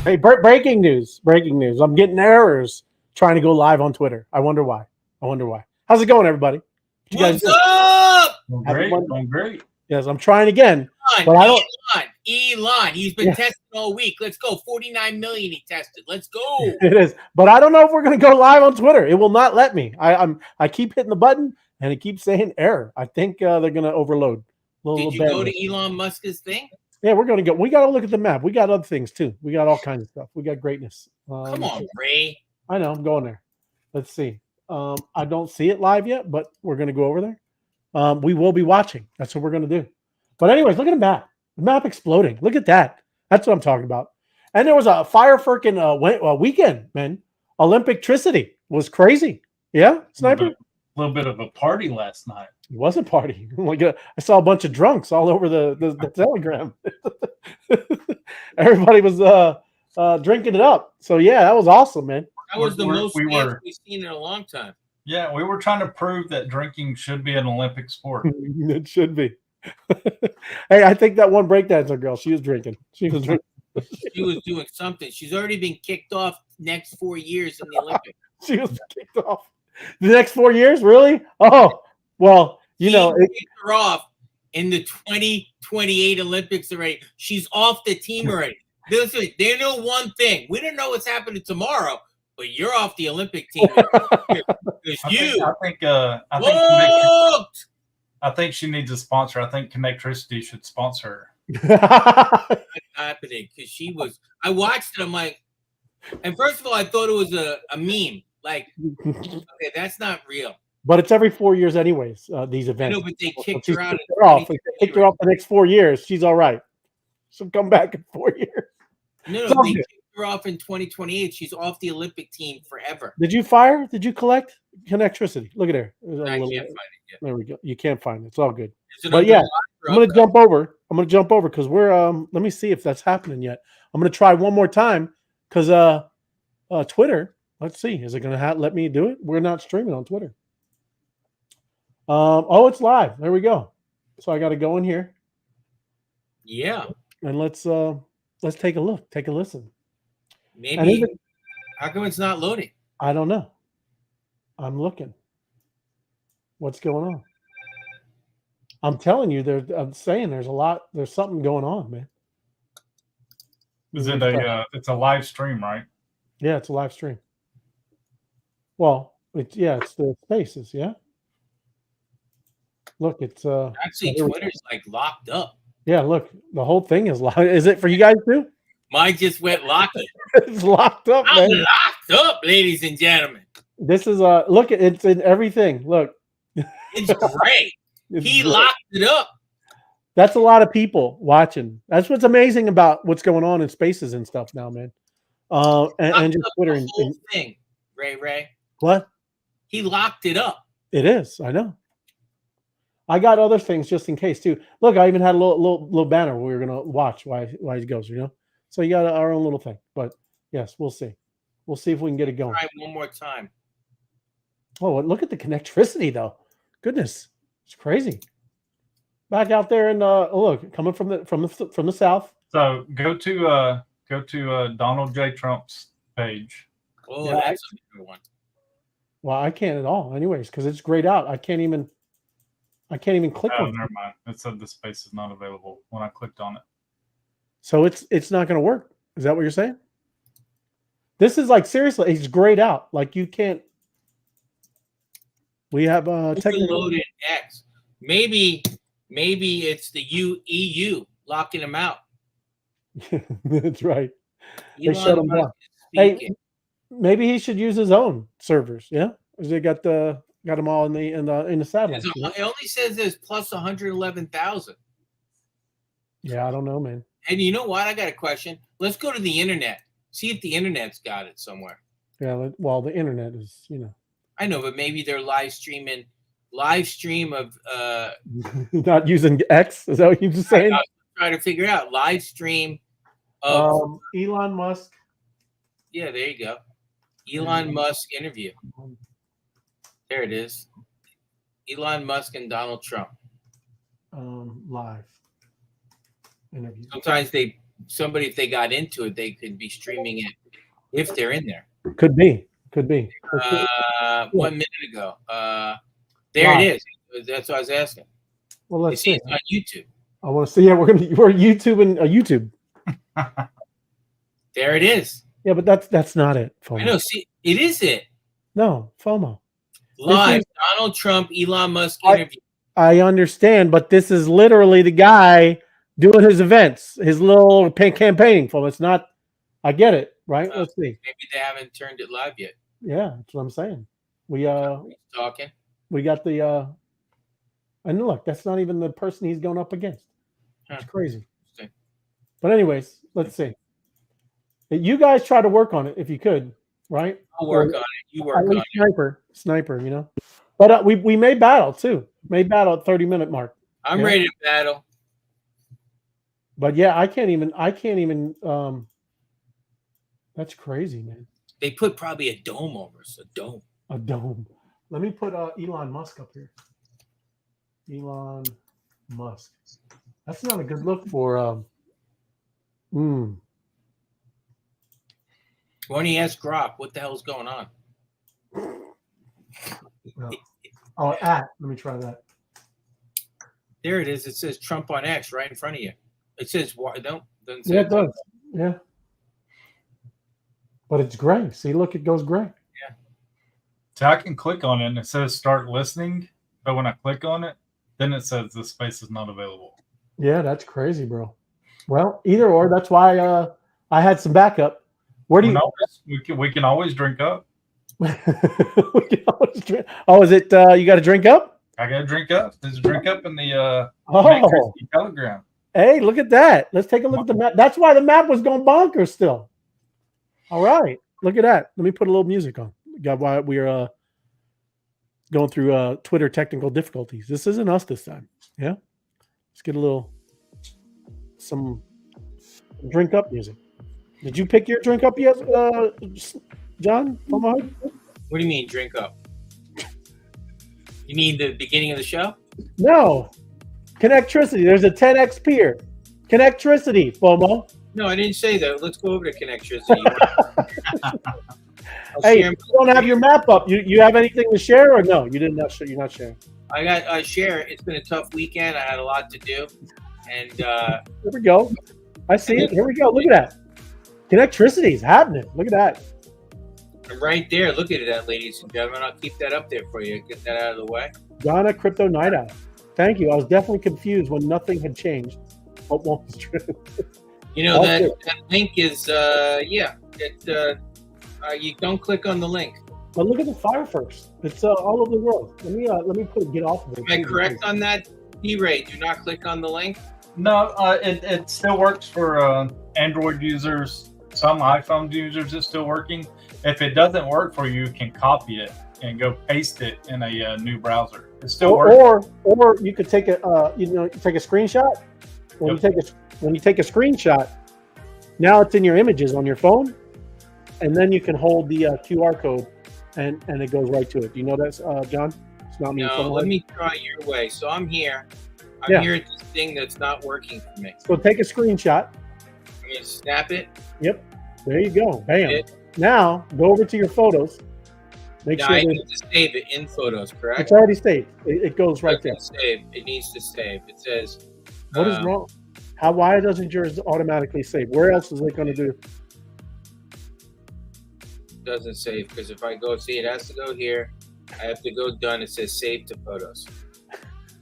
Hey, breaking news! Breaking news! I'm getting errors trying to go live on Twitter. I wonder why. How's it going, everybody? You guys up? Great, going great. Yes, I'm trying again. But I don't. Elon. He's been testing all week. Let's go. 49 million he tested. Let's go. It is, but I don't know if we're going to go live on Twitter. It will not let me. I keep hitting the button and it keeps saying error. I think they're going to overload. Did you go to Elon Musk's thing? Yeah, we're going to go. We got to look at the map. We got other things too. We got all kinds of stuff. We got greatness. Come on, Ray. I know. I'm going there. Let's see. I don't see it live yet, but we're going to go over there. We will be watching. That's what we're going to do. But anyways, look at the map. The map exploding. Look at that. That's what I'm talking about. And there was a fire freaking weekend, man. Olympic-tricity was crazy. Yeah, Sniper? A little bit of a party last night. It was a party. Like I saw a bunch of drunks all over the Telegram. Everybody was drinking it up. So yeah, that was awesome, man. That was the most we've seen in a long time. Yeah, we were trying to prove that drinking should be an Olympic sport. It should be. Hey, I think that one breakdancer girl, she was drinking. She was doing something. She's already been kicked off next 4 years in the Olympics. She was kicked off. The next 4 years, really? Oh, well, you know, kicked her off in the 2028 Olympics already. She's off the team already. Listen, they know one thing. We don't know what's happening tomorrow, but you're off the Olympic team. I think she needs a sponsor. I think Connectricity should sponsor her. What's happening? Because she was. I watched it. I'm like, and first of all, I thought it was a meme. Like, okay, that's not real. But it's every 4 years, anyways. These events. I know, but they kicked her out. If they kicked her off the next 4 years, she's all right. She'll come back in 4 years. No, they kicked her off in 2028. She's off the Olympic team forever. Did you fire? Did you collect Connectricity? Look at her. I can't find it yet. There we go. You can't find it. It's all good. But yeah, I'm gonna jump over. Because we're let me see if that's happening yet. I'm gonna try one more time because Twitter. Let's see. Is it gonna let me do it? We're not streaming on Twitter. Oh, it's live. There we go. So I got to go in here. Yeah. And let's take a look. Take a listen. Maybe. How come it's not loading? I don't know. I'm looking. What's going on? I'm telling you, I'm saying there's something going on, man. Is it it's a live stream, right? Yeah, it's a live stream. Well, it's the Spaces, yeah. Look, it's actually Twitter's like locked up. Yeah, look, the whole thing is locked. Is it for you guys too? Mine just went locky. It's locked up, man. I'm locked up, ladies and gentlemen. This is look, it's in everything. Look. It's great. He locked it up. That's a lot of people watching. That's what's amazing about what's going on in Spaces and stuff now, man. And just Twitter the whole thing. Ray. What? He locked it up. It is. I know. I got other things just in case too. Look, I even had a little banner where we were gonna watch why he goes. You know, so you got our own little thing. But yes, we'll see. We'll see if we can get it going. Try one more time. Oh, look at the Connectricity though. Goodness, it's crazy. Back out there and look, coming from the south. So go to Donald J. Trump's page. Oh, yeah, that's a good one. Well, I can't at all, anyways, because it's grayed out. I can't even click on it. Never mind. It said the space is not available when I clicked on it. So it's not going to work. Is that what you're saying? This is like seriously, it's grayed out. Like you can't. We have technical loaded X. Maybe it's the EU locking them out. That's right. They shut them down. Hey, maybe he should use his own servers. Yeah, they got them all in the satellite. It only says there's plus 111,000. Yeah, I don't know, man. And you know what? I got a question. Let's go to the internet. See if the internet's got it somewhere. Yeah, well, the internet is, I know, but maybe they're live stream of not using X. Is that what you're just saying? I'm trying to figure out live stream of Elon Musk. Yeah, there you go. Elon Musk interview. There it is. Elon Musk and Donald Trump. Live interview. Sometimes they somebody, if they got into it, they could be streaming it if they're in there. Could be. 1 minute ago. There Wow. it is. That's what I was asking. Well, You let's see, see. it's on YouTube. I want to see. Yeah, we're YouTubing YouTube. There it is. Yeah, but that's not it. FOMO. I know. See, it is it. No, FOMO. Live. is- Donald Trump, Elon Musk interview. I understand, but this is literally the guy doing his events, his little campaigning FOMO. It's not. I get it, right? Let's see. Maybe they haven't turned it live yet. Yeah, that's what I'm saying. We He's talking. we got the and look, that's not even the person he's going up against. It's crazy. Interesting. But anyways, let's see. You guys try to work on it if you could, right? I'll work on it. You work At on least it. sniper, you know. But we may battle too. May battle at 30-minute mark. I'm Yeah. ready to battle. But yeah, I can't even. That's crazy, man. They put probably a dome over us. A dome. A dome. Let me put Elon Musk up here. Elon Musk. That's not a good look for. When he asked Grok, what the hell's going on? Let me try that. There it is. It says Trump on X right in front of you. It says why don't doesn't say Yeah, it does. Yeah. But it's gray. See, look, it goes gray. So I can click on it and it says start listening, but when I click on it, then it says this space is not available. Yeah, that's crazy, bro. Well, either or. That's why I had some backup. Where do you? We can always drink up. We can always drink. Oh, is it? You got to drink up? I got to drink up. There's a drink up in the Oh, Telegram. hey, look at that. Let's take a look at the map. That's why the map was going bonkers still. All right, look at that. Let me put a little music on. Got why we're going through Twitter technical difficulties. This isn't us this time. Yeah, let's get a little some drink up music. Did you pick your drink up yet, John? What do you mean drink up? You mean the beginning of the show? No. Connectricity. There's a 10x here. Connectricity, FOMO. No, I didn't say that. Let's go over to Connectricity. Hey, you don't have your map up. You have anything to share or no? You didn't. You're not sharing. I got share. It's been a tough weekend. I had a lot to do, and here we go. I see it. Here we go. Look at that. Connectricity is happening. Look at that. I'm right there. Look at that, ladies and gentlemen. I'll keep that up there for you. Get that out of the way. Ghana Crypto Night Out. Thank you. I was definitely confused when nothing had changed. But what was true. You know that link is you don't click on the link. But look at the fire first. It's all over the world. Let me put it. Get off of it. Am I correct on that? D-Ray, do not click on the link. No, it still works for Android users. Some iPhone users it's still working. If it doesn't work for you, you can copy it and go paste it in a new browser. It still works. Or you could take a take a screenshot. When you take a screenshot, now it's in your images on your phone, and then you can hold the QR code, and it goes right to it. Do you know that, John? It's not me. No, let me try your way. So I'm here. I'm here at this thing that's not working for me. So take a screenshot. I'm gonna snap it. Yep. There you go. Bam. Now go over to your photos. Make sure I need to save it in photos, correct? It's already saved. It goes right there. Save. It needs to save. It says. What is wrong? Why doesn't yours automatically save? Where else is it going to do? Doesn't save because if I go see it has to go here. I have to go done. It says save to photos.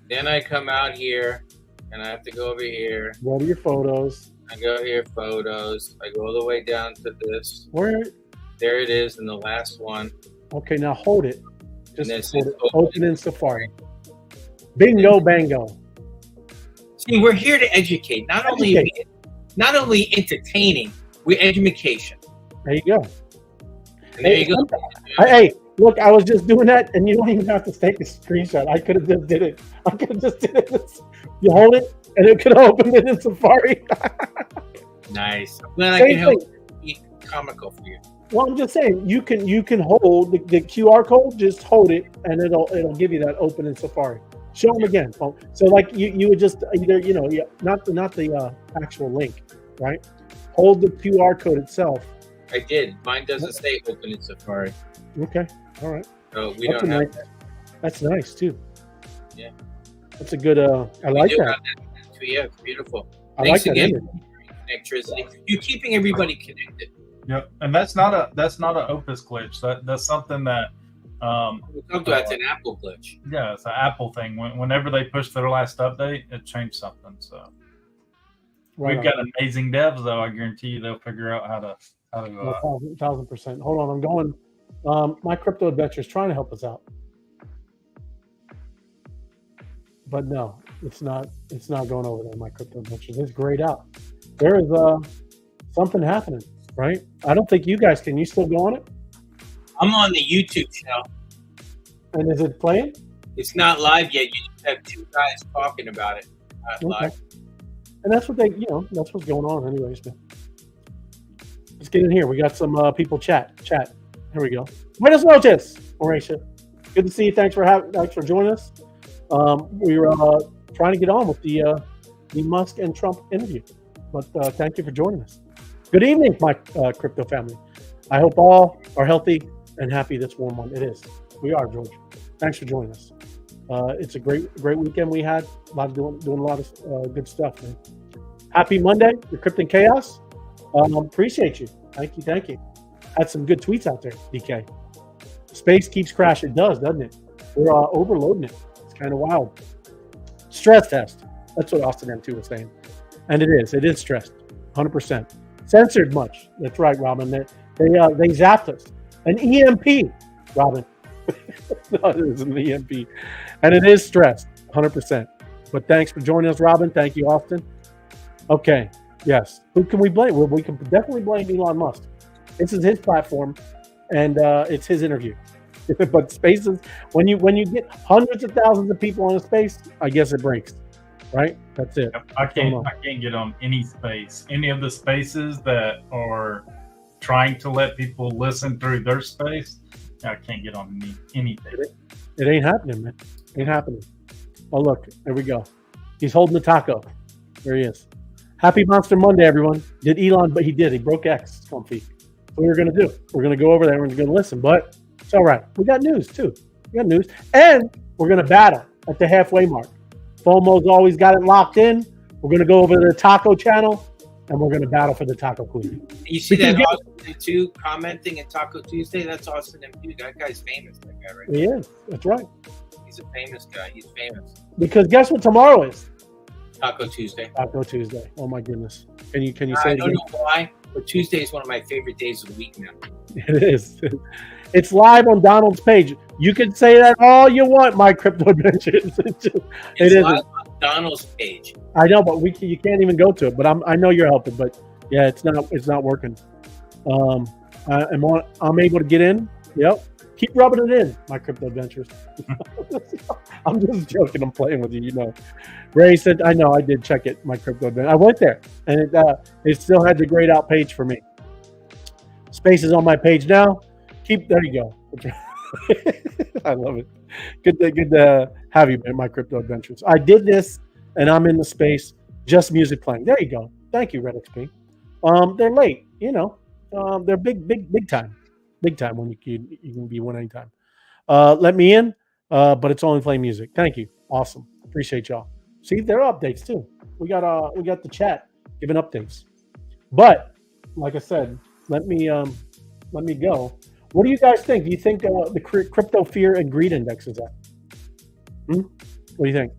Then I come out here and I have to go over here. Go to your photos. I go here, photos. I go all the way down to this. Where? There it is in the last one. Okay, now hold it. Just hold it. Open Open in Safari. Bingo, bango. See, we're here to educate. Not only entertaining, we're education. There you go. And there you go. Hey, look, I was just doing that, and you don't even have to take a screenshot. I could have just did it. You hold it, and it could open it in Safari. Nice. I'm glad I can help be comical for you. Well, I'm just saying you can hold the QR code. Just hold it, and it'll give you that open in Safari. Show them again. So like you would just either not the actual link, right? Hold the QR code itself. I did. Mine doesn't say open in Safari. Okay, all right. So we That's don't a have nice- that. That's nice too. Yeah. That's a good. I like do that. have that too. Yeah, it's beautiful. I Thanks like that again image. for electricity. You're keeping everybody connected. Yep, and that's not an Opus glitch. That's something that We'll talk about it's an Apple glitch. yeah, it's an Apple thing. Whenever they push their last update, it changed something. So Right we've got amazing devs, though. I guarantee you they'll figure out how to. 1,000%. Hold on, I'm going. My crypto adventure is trying to help us out, but no, it's not. It's not going over there. My crypto adventures. It's grayed out. There is something happening, right? I don't think you guys can. You still go on it? I'm on the YouTube channel. And is it playing? It's not live yet. You just have two guys talking about it. Not Okay. live. And that's what they, that's what's going on, anyways, man. Let's get in here. We got some people chat. Here we go. Buenas noches, Horatio. Good to see you. Thanks for joining us. We were trying to get on with the Musk and Trump interview, but thank you for joining us. Good evening, my crypto family. I hope all are healthy and happy this warm one. It is. We are, George. Thanks for joining us. It's a great weekend we had. Doing a lot of good stuff, man. Happy Monday, Decrypting Chaos. Appreciate you. Thank you. Had some good tweets out there, DK. Space keeps crashing. It does, doesn't it? We're overloading it. It's kind of wild. Stress test. That's what Austin M2 was saying. And it is. It is stressed. 100%. Censored much. That's right, Robin. They zapped us. An EMP, Robin. No, it is an EMP. And it is stressed. 100%. But thanks for joining us, Robin. Thank you, Austin. Okay. Yes. Who can we blame? Well, we can definitely blame Elon Musk. This is his platform, and it's his interview. But spaces, when you get hundreds of thousands of people on a space, I guess it breaks. Right? That's it. I can't get on any space. Any of the spaces that are trying to let people listen through their space, I can't get on anything. It ain't happening, man. Ain't happening. Oh, look. There we go. He's holding the taco. There he is. Happy Monster Monday, everyone. Did Elon, but he did. He broke X. It's comfy. So what we're going to do. We're going to go over there. We're going to listen. But it's all right. We got news, too. We got news. And we're going to battle at the halfway mark. FOMO's always got it locked in. We're going to go over to the taco channel, and we're going to battle for the taco queen. You see that Austin M2 commenting in Taco Tuesday? That's Austin M2. That guy's famous, that guy, right? He is. That's right. He's a famous guy. He's famous. Because guess what tomorrow is? Taco Tuesday. Taco Tuesday. Oh, my goodness. Can you say I it don't again? know why, but Tuesday is one of my favorite days of the week now. It is. It's live on Donald's page. You can say that all you want, my crypto adventures. It's live on Donald's page. I know, but you can't even go to it. But I know you're helping. But yeah, it's not working. I'm able to get in. Yep. Keep rubbing it in, my crypto adventures. I'm just joking. I'm playing with you. Ray said, I know. I did check it. My crypto adventure. I went there, and it still had the grayed out page for me. Space is on my page now. There you go. I love it. Good to have you in my crypto adventures. I did this, and I'm in the space. Just music playing. There you go. Thank you, Red XP. They're late. They're big time. Big time when you can be one anytime. Let me in, but it's only playing music. Thank you. Awesome. Appreciate y'all. See, there are updates too. We got the chat giving updates. But like I said, let me go. What do you guys think? Do you think the crypto fear and greed index is up? What do you think?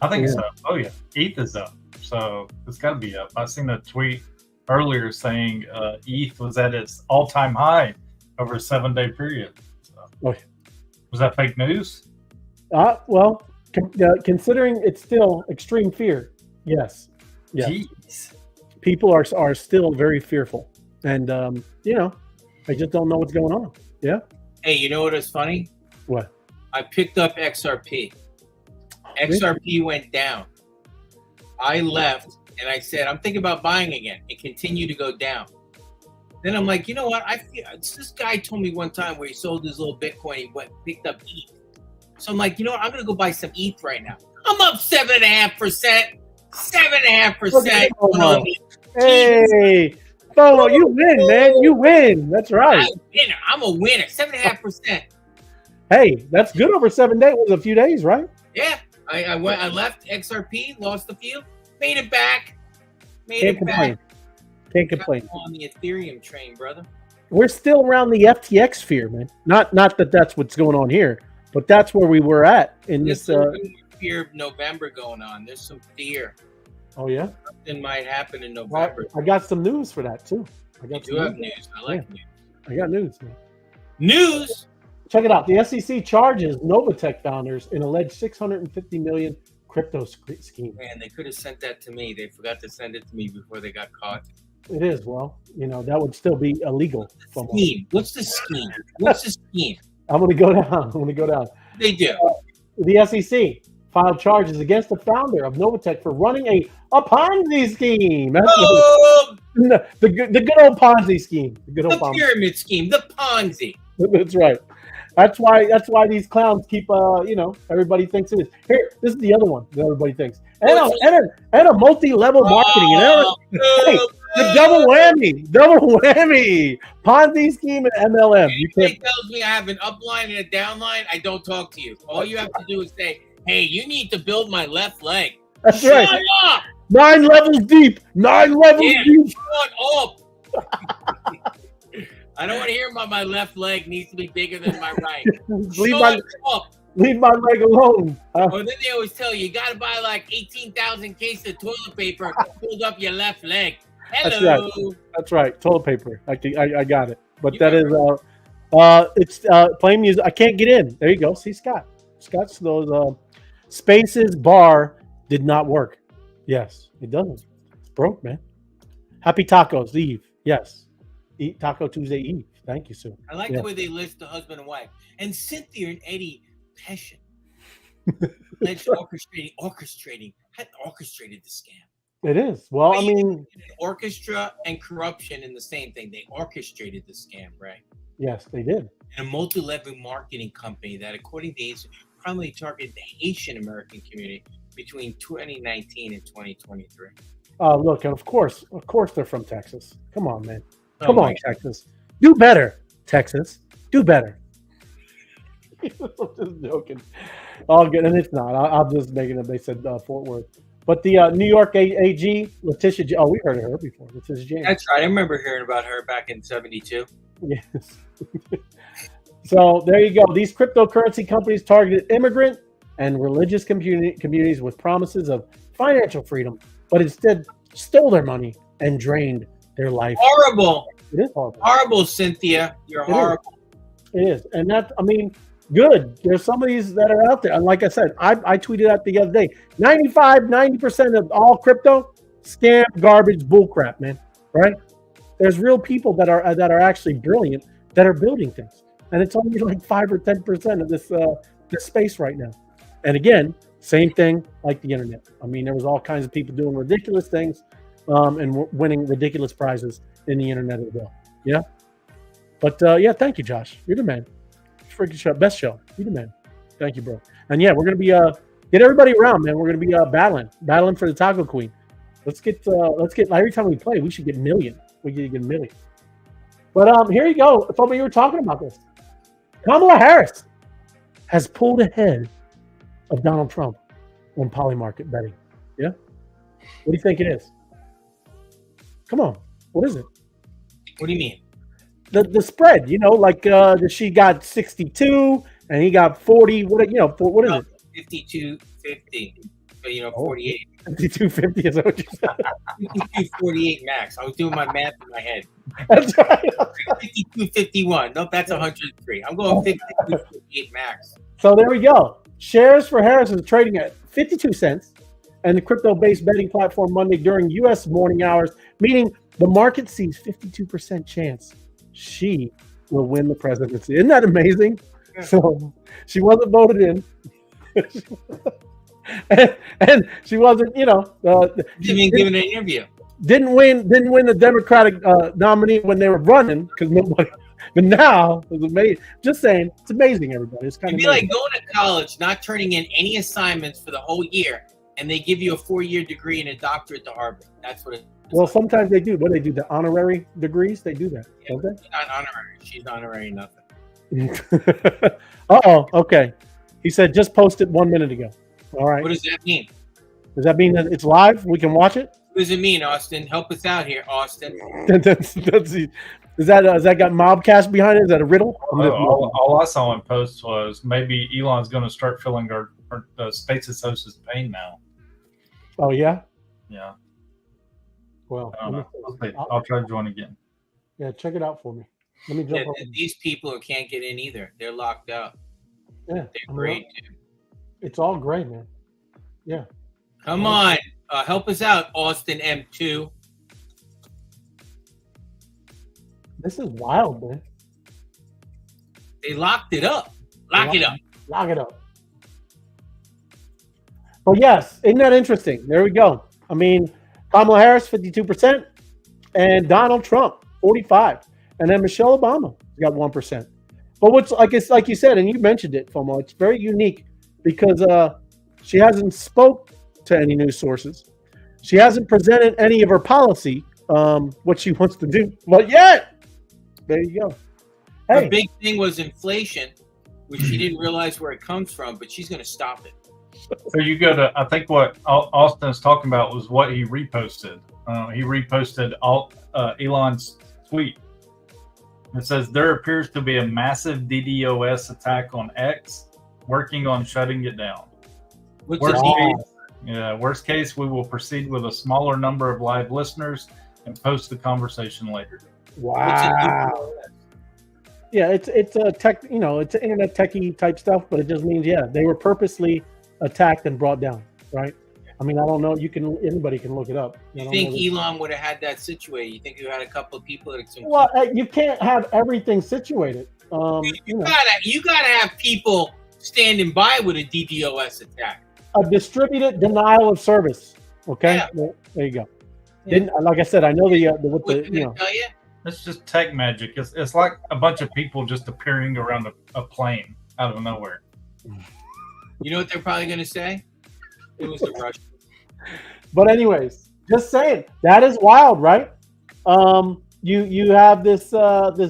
I think it's up. Oh yeah, ETH is up, so it's got to be up. I seen a tweet earlier saying ETH was at its all-time high over a 7-day period. So, was that fake news? Well, considering it's still extreme fear, yes. Jeez. People are still very fearful, and they just don't know what's going on. Yeah. Hey, you know what is funny? What? I picked up XRP. XRP went down. I left and I said, I'm thinking about buying again. It continued to go down. Then I'm like, you know what? This guy told me one time where he sold his little Bitcoin, he picked up ETH. So I'm like, you know what? I'm going to go buy some ETH right now. I'm up 7.5%. 7.5%. Hey, FOMO, you win, man. You win. That's right. I'm a winner. 7.5%. Hey, that's good over 7 days. It was a few days, right? Yeah. I left XRP, lost a few, made it back. Can't complain. Can't complain. On the Ethereum train, brother. We're still around the FTX sphere, man. Not that that's what's going on here, but that's where we were at in There's this. Fear of November going on. There's some fear. Oh yeah, something might happen in November. I got some news for that too. You do have news. I like news. I got news, man. News. Check it out. The SEC charges NovaTech founders in alleged $650 million crypto scheme. Man, they could have sent that to me. They forgot to send it to me before they got caught. It is. Well, that would still be illegal. What's the scheme? What's the scheme? I'm going to go down. They do. The SEC filed charges against the founder of NovaTech for running a Ponzi scheme. That's the good old Ponzi scheme. The pyramid scheme. The Ponzi. That's right. That's why these clowns keep everybody thinks it is. Here, this is the other one that everybody thinks. And a multi-level marketing. The double whammy. Ponzi scheme and MLM. It tells me I have an upline and a downline, I don't talk to you. All you have to do is say, hey, you need to build my left leg. That's Shut right. up! 9 levels deep. 9 levels deep. Shut up! I don't want to hear about my left leg needs to be bigger than my right. Shut up! Leave my leg alone. Or then they always tell you got to buy like 18,000 cases of toilet paper to build up your left leg. Hello. That's right. Toilet paper. I got it. But that is it's playing music. I can't get in. There you go. See Scott's those Spaces bar did not work. Yes, it doesn't. It's broke, man. Happy Tacos Eve. Yes. Eat Taco Tuesday Eve. Thank you, sir. I like the way they list the husband and wife. And Cynthia and Eddie Peshin. orchestrated the scam. It is. Well, I mean, orchestra and corruption in the same thing. They orchestrated the scam, right? Yes, they did. And a multi-level marketing company that, according to ACE, primarily targeted the Haitian American community between 2019 and 2023. Look, of course they're from Texas. Come on, man. Come on, Texas. Do better, Texas. Do better. I'm just joking. All good, and it's not. I'm just making it. They said Fort Worth. But the New York AG, Letitia, we heard of her before. Letitia James. That's right. I remember hearing about her back in 72. Yes. So there you go. These cryptocurrency companies targeted immigrant and religious communities with promises of financial freedom, but instead stole their money and drained their life. Horrible. It is horrible. Horrible, Cynthia. You're horrible. It is. And that's, good. There's some of these that are out there. And like I said, I tweeted out the other day, 90% of all crypto, scam, garbage, bullcrap, man. Right? There's real people that are actually brilliant that are building things. And it's only like 5 or 10% of this space right now. And again, same thing like the internet. There was all kinds of people doing ridiculous things and winning ridiculous prizes in the internet as well. Yeah. But thank you, Josh. You're the man. Freaking show, best show. You're the man. Thank you, bro. And yeah, we're gonna be get everybody around, man. We're gonna be battling for the Taco Queen. Let's get every time we play, we should get million. We get a million. But here you go. I thought you were talking about this. Kamala Harris has pulled ahead of Donald Trump on Polymarket betting. Yeah? What do you think it is? Come on. What is it? What do you mean? The spread, she got 62 and he got 40. What is it? 52.50. But 48. 52.50 is what you said. 52.48 max. I was doing my math in my head. That's right. 52.51. Nope, that's 103. I'm going 52.48 max. So there we go. Shares for Harris is trading at 52 cents, and the crypto-based betting platform Monday during U.S. morning hours, meaning the market sees 52% chance she will win the presidency. Isn't that amazing? Yeah. So she wasn't voted in. and she wasn't, didn't even give an interview. Didn't win the Democratic nominee when they were running because nobody. But now it's amazing. Just saying, it's amazing. Everybody, it's kind of like going to college, not turning in any assignments for the whole year, and they give you a 4-year degree and a doctorate to Harvard. That's what it Well, sometimes they do. What they do, the honorary degrees, they do that, Yeah, don't she's not honorary. She's honorary nothing. they? Uh-oh, okay. He said just posted 1 minute ago. All right. What does that mean? Does that mean that it's live? We can watch it? What does it mean, Austin? Help us out here, Austin. Is that got Mobcast behind it? Is that a riddle? All I saw in posts was maybe Elon's going to start feeling our Stasis host's pain now. Oh, yeah? Yeah. Well, I don't know. I'll try to join again. Yeah, check it out for me. Let me jump over. These people can't get in either. They're locked out. Yeah, They're great, dude. It's all great, man. Yeah. Come on. Help us out, Austin M2. This is wild, man. They locked it up. Lock it up. Lock it up. But yes, isn't that interesting? There we go. I mean, Kamala Harris, 52%, and Donald Trump, 45%. And then Michelle Obama got 1%. But what's it's like you said, and you mentioned it, FOMO, it's very unique because she hasn't spoke to any news sources. She hasn't presented any of her policy, what she wants to do. But yet, there you go. Hey. The big thing was inflation, which she didn't realize where it comes from, but she's going to stop it. So you go to, I think what Austin's talking about was what he reposted. He reposted Elon's tweet. It says, there appears to be a massive DDoS attack on X, working on shutting it down. Worst case, we will proceed with a smaller number of live listeners and post the conversation later. Wow. Yeah, it's a tech, it's internet techie type stuff, but it just means, they were purposely attacked and brought down, right? I mean, I don't know. Anybody can look it up. You think Elon would have had that situated? You think you had a couple of people that? Well, you can't have everything situated. You gotta have people standing by with a DDoS attack. A distributed denial of service. Okay, well, there you go. Yeah. Like I said, I know tell you? It's just tech magic. It's like a bunch of people just appearing around a plane out of nowhere. You know what they're probably going to say? It was the Russians. But anyways, just saying, that is wild, right? You have this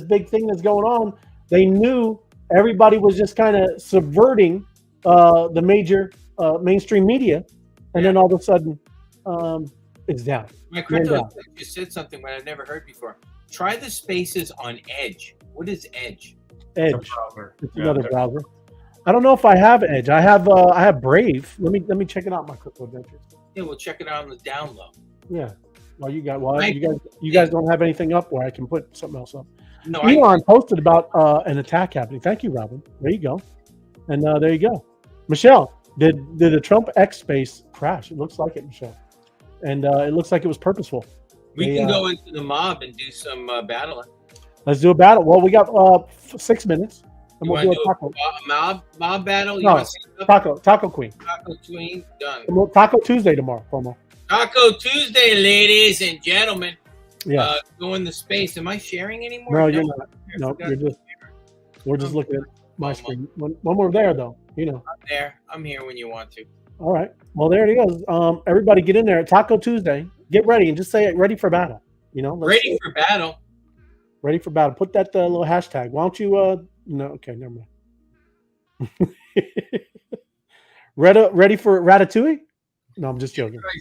big thing that's going on. They knew everybody was just kind of subverting the major mainstream media, and then all of a sudden, it's down. My crypto just said something that I've never heard before. Try the spaces on Edge. What is Edge? Edge. It's another browser. I don't know if I have Edge. I have Brave. Let me check it out. My crypto adventures. Yeah, we'll check it out on the down low. Yeah. Well, you guys don't have anything up where I can put something else up. No, Elon posted about an attack happening. Thank you, Robin. There you go. And there you go. Michelle, did the Trump X space crash? It looks like it, Michelle. And it looks like it was purposeful. We can go into the mob and do some battling. Let's do a battle. Well, we got 6 minutes. And we'll do a taco. Mob battle? No, Taco Queen. Taco Queen, done. Taco Tuesday tomorrow, FOMO. Taco Tuesday, ladies and gentlemen. Yeah. Go in the space. Am I sharing anymore? No, you're not. No, we're just looking at my screen. When we're there, though, I'm there. I'm here when you want to. All right. Well, there it goes. Everybody get in there. Taco Tuesday. Get ready and just say it. Ready for battle. Ready for battle. Ready for battle. Put that little hashtag. Why don't you? No. Okay. Never mind. Ready for Ratatouille? No, I'm just joking. Ready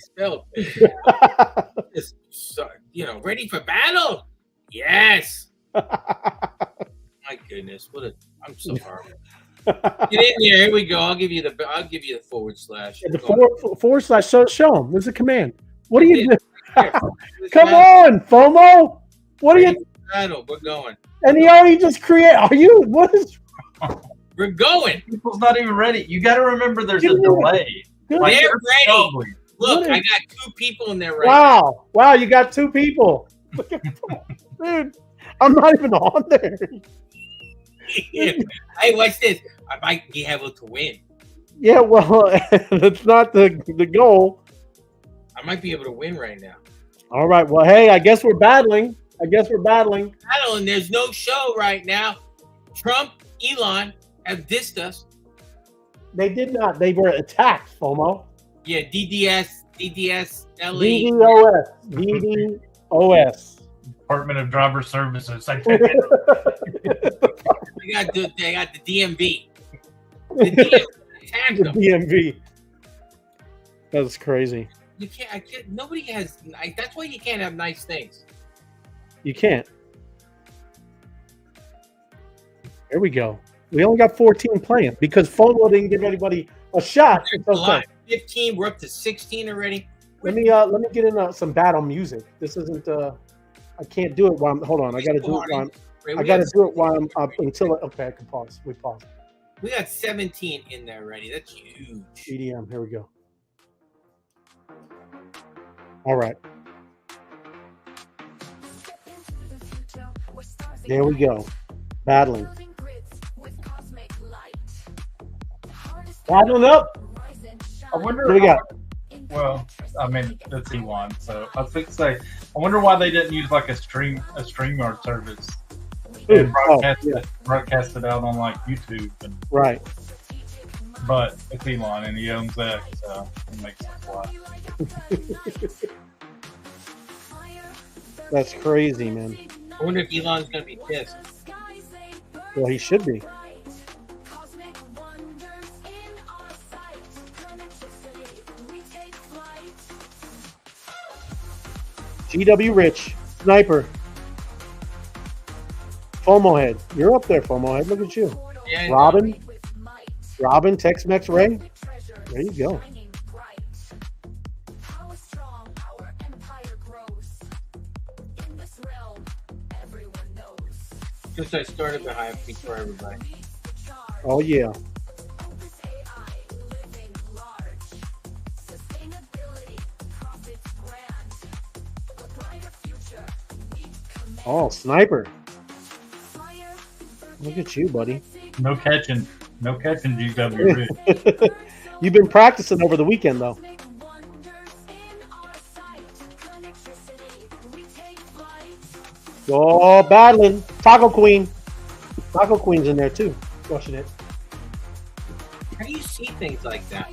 for battle? Yes. My goodness, I'm so horrible. Get in here. Here we go. I'll give you the forward slash. The forward slash. Show them. There's a command. What are you doing? Come on, FOMO. What are you? Battle. We're going. And he already just create. Are you? What is? We're going. People's not even ready. You got to remember there's a delay. They're ready. Look, I got 2 people in there right now. Wow, you got 2 people. Look at dude. I'm not even on there. Hey, watch this. I might be able to win. Yeah, well, that's not the goal. I might be able to win right now. All right. Well, hey, I guess we're battling. Battling. There's no show right now. Trump, Elon have dissed us. They did not. They were attacked, FOMO. Yeah, DDS, LE. DDoS. Department of Driver Services. They got the DMV. The DMV attacked The them. DMV. That's crazy. You can't. I can't. Nobody has. That's why you can't have nice things. You can't. There we go. We only got 14 playing because FOMO didn't give anybody a shot. There's It's a lot. okay. 15. We're up to 16 already. Let me get in some battle music. This isn't. I can't do it while I'm. Hold on. I got to do it while I'm. I got to do it while I'm up until. Okay, I can pause. We pause. We got 17 in there already. That's huge. EDM. Here we go. All right. There we go. Battling. Battling up. I wonder. What do we got? Well, I mean, that's Elon. So I think say, I wonder why they didn't use like a StreamYard service and broadcast it out on like YouTube. Right. But it's Elon and he owns that, so it makes sense why. That's crazy, man. I wonder if Elon's gonna be pissed. Well, he should be. GW Rich, Sniper, FOMO Head. You're up there, FOMO Head. Look at you. Yeah, Robin, Tex-Mex Ray. There you go. Since I started the hype before everybody. Oh, yeah. Oh, Sniper. Look at you, buddy. No catching, GW. You've been practicing over the weekend, though. Oh, battling. Taco Queen. Taco Queen's in there, too. Crushing it. How do you see things like that?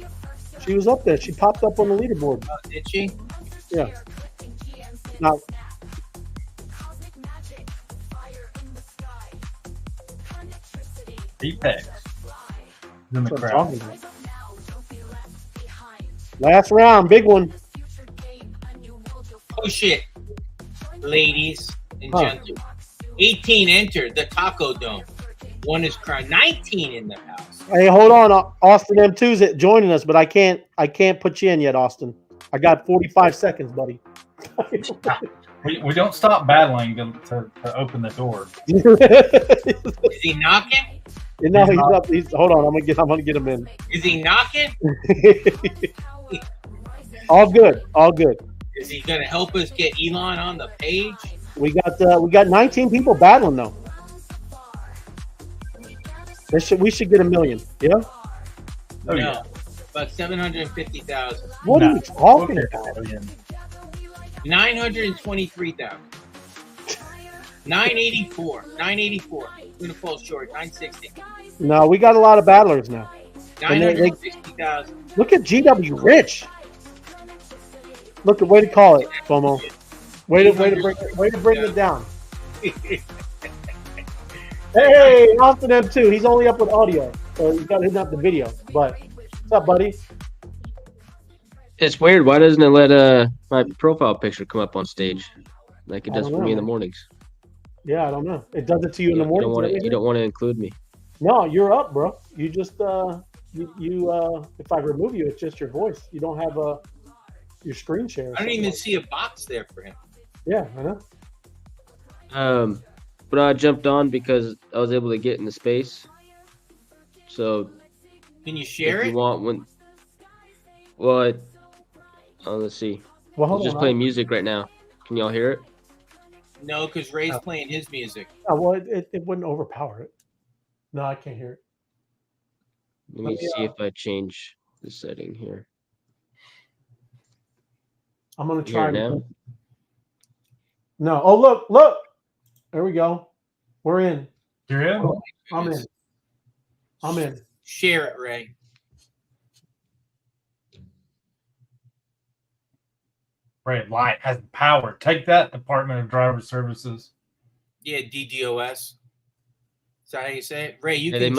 She was up there. She popped up on the leaderboard. Oh, did she? Yeah. Now, Apex. In the that's what I'm crowd. talking about. Last round, big one. Push it, ladies and Huh. gentlemen. 18 entered the Taco Dome. One is crowned. 19 in the house. Hey, hold on, Austin M2's joining us, but I can't put you in yet, Austin. I got 45 seconds, buddy. We don't stop battling to open the door. Is he knocking? No, he's up. Hold on, I'm gonna get him in. Is he knocking? All good, all good. Is he going to help us get Elon on the page? We got 19 people battling though. We should get 1 million. Yeah. Oh, No, yeah. about 750,000. What are you talking Okay. about? 923,000. 984. 984. We're going to fall short. 960. No, we got a lot of battlers now. And they- 960,000. Look at GW Rich. Look, way to call it, FOMO. Way to bring it down. Hey, Austin M2. He's only up with audio, so he's got to hit up the video. But what's up, buddy? It's weird. Why doesn't it let my profile picture come up on stage like it I does don't for know, me in the man. mornings? Yeah, I don't know. It does it to you in the You morning. don't want to include me. No, you're up, bro. You just if I remove you, it's just your voice. You don't have your screen share. or I don't something even like- see a box there for him. Yeah, I know. But I jumped on because I was able to get in the space. So Can you share if you it? want let's see. Well, I'm hold just on. playing music right now. Can y'all hear it? No, because Ray's playing his music. Well, it wouldn't overpower it. No, I can't hear it. Let me see if I change the setting here. I'm gonna You try hear it now? No. Oh, look. There we go. We're in. You're in? I'm in. I'm in. Share it, Ray. Red light has the power. Take that, Department of Driver Services. Yeah, DDoS. Is that how you say it? Ray, you Yeah, can.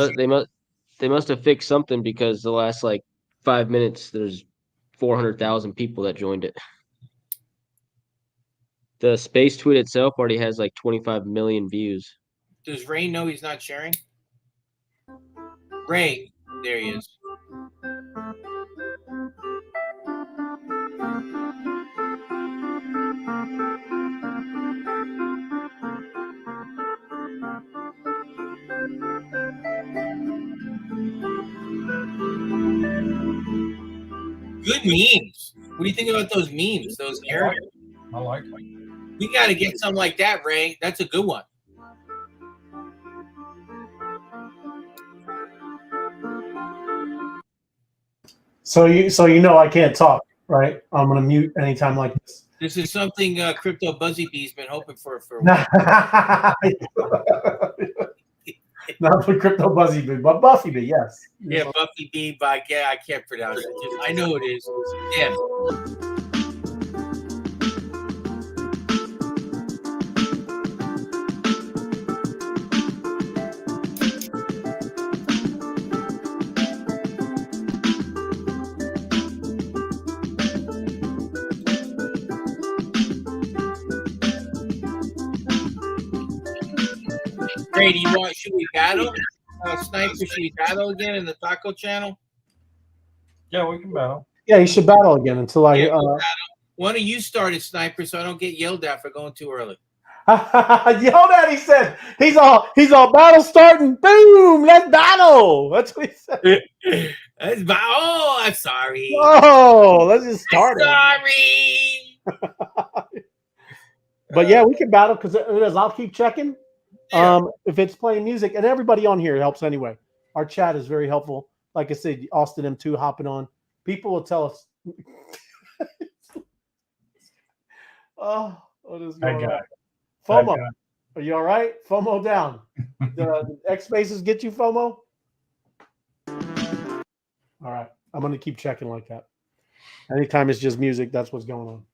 they must have fixed something because the last like 5 minutes there's 400,000 people that joined it. The space tweet itself already has like 25 million views. Does Ray know he's not sharing? Ray, there he is. Good memes. What do you think about those memes? Those characters? I like it. We got to get something like that, Ray. That's a good one. So you know I can't talk, right? I'm gonna mute anytime like this. This is something Crypto Buzzy Bee's been hoping for a while. Not for Crypto Buzzy Bee, but Buffy Bee, yes. Yeah, Buffy Bee, but yeah, I can't pronounce it. I know it is. Yeah. Ray, do you want? Should we battle? Sniper, should we battle again in the Taco channel? Yeah, we can battle. Yeah, you should battle again until I. Yeah, we'll Why don't you start as Sniper so I don't get yelled at for going too early? Yelled at, he said. He's all battle starting. Boom, let's battle. That's what he said. Oh, I'm sorry. Oh, let's just start. Sorry. But yeah, we can battle because I'll keep checking. Yeah. If it's playing music, and everybody on here helps anyway. Our chat is very helpful. Like I said, Austin M2 hopping on. People will tell us. What is going on? FOMO. Are you all right? FOMO down. The X spaces get you FOMO? All right. I'm going to keep checking like that. Anytime it's just music, that's what's going on.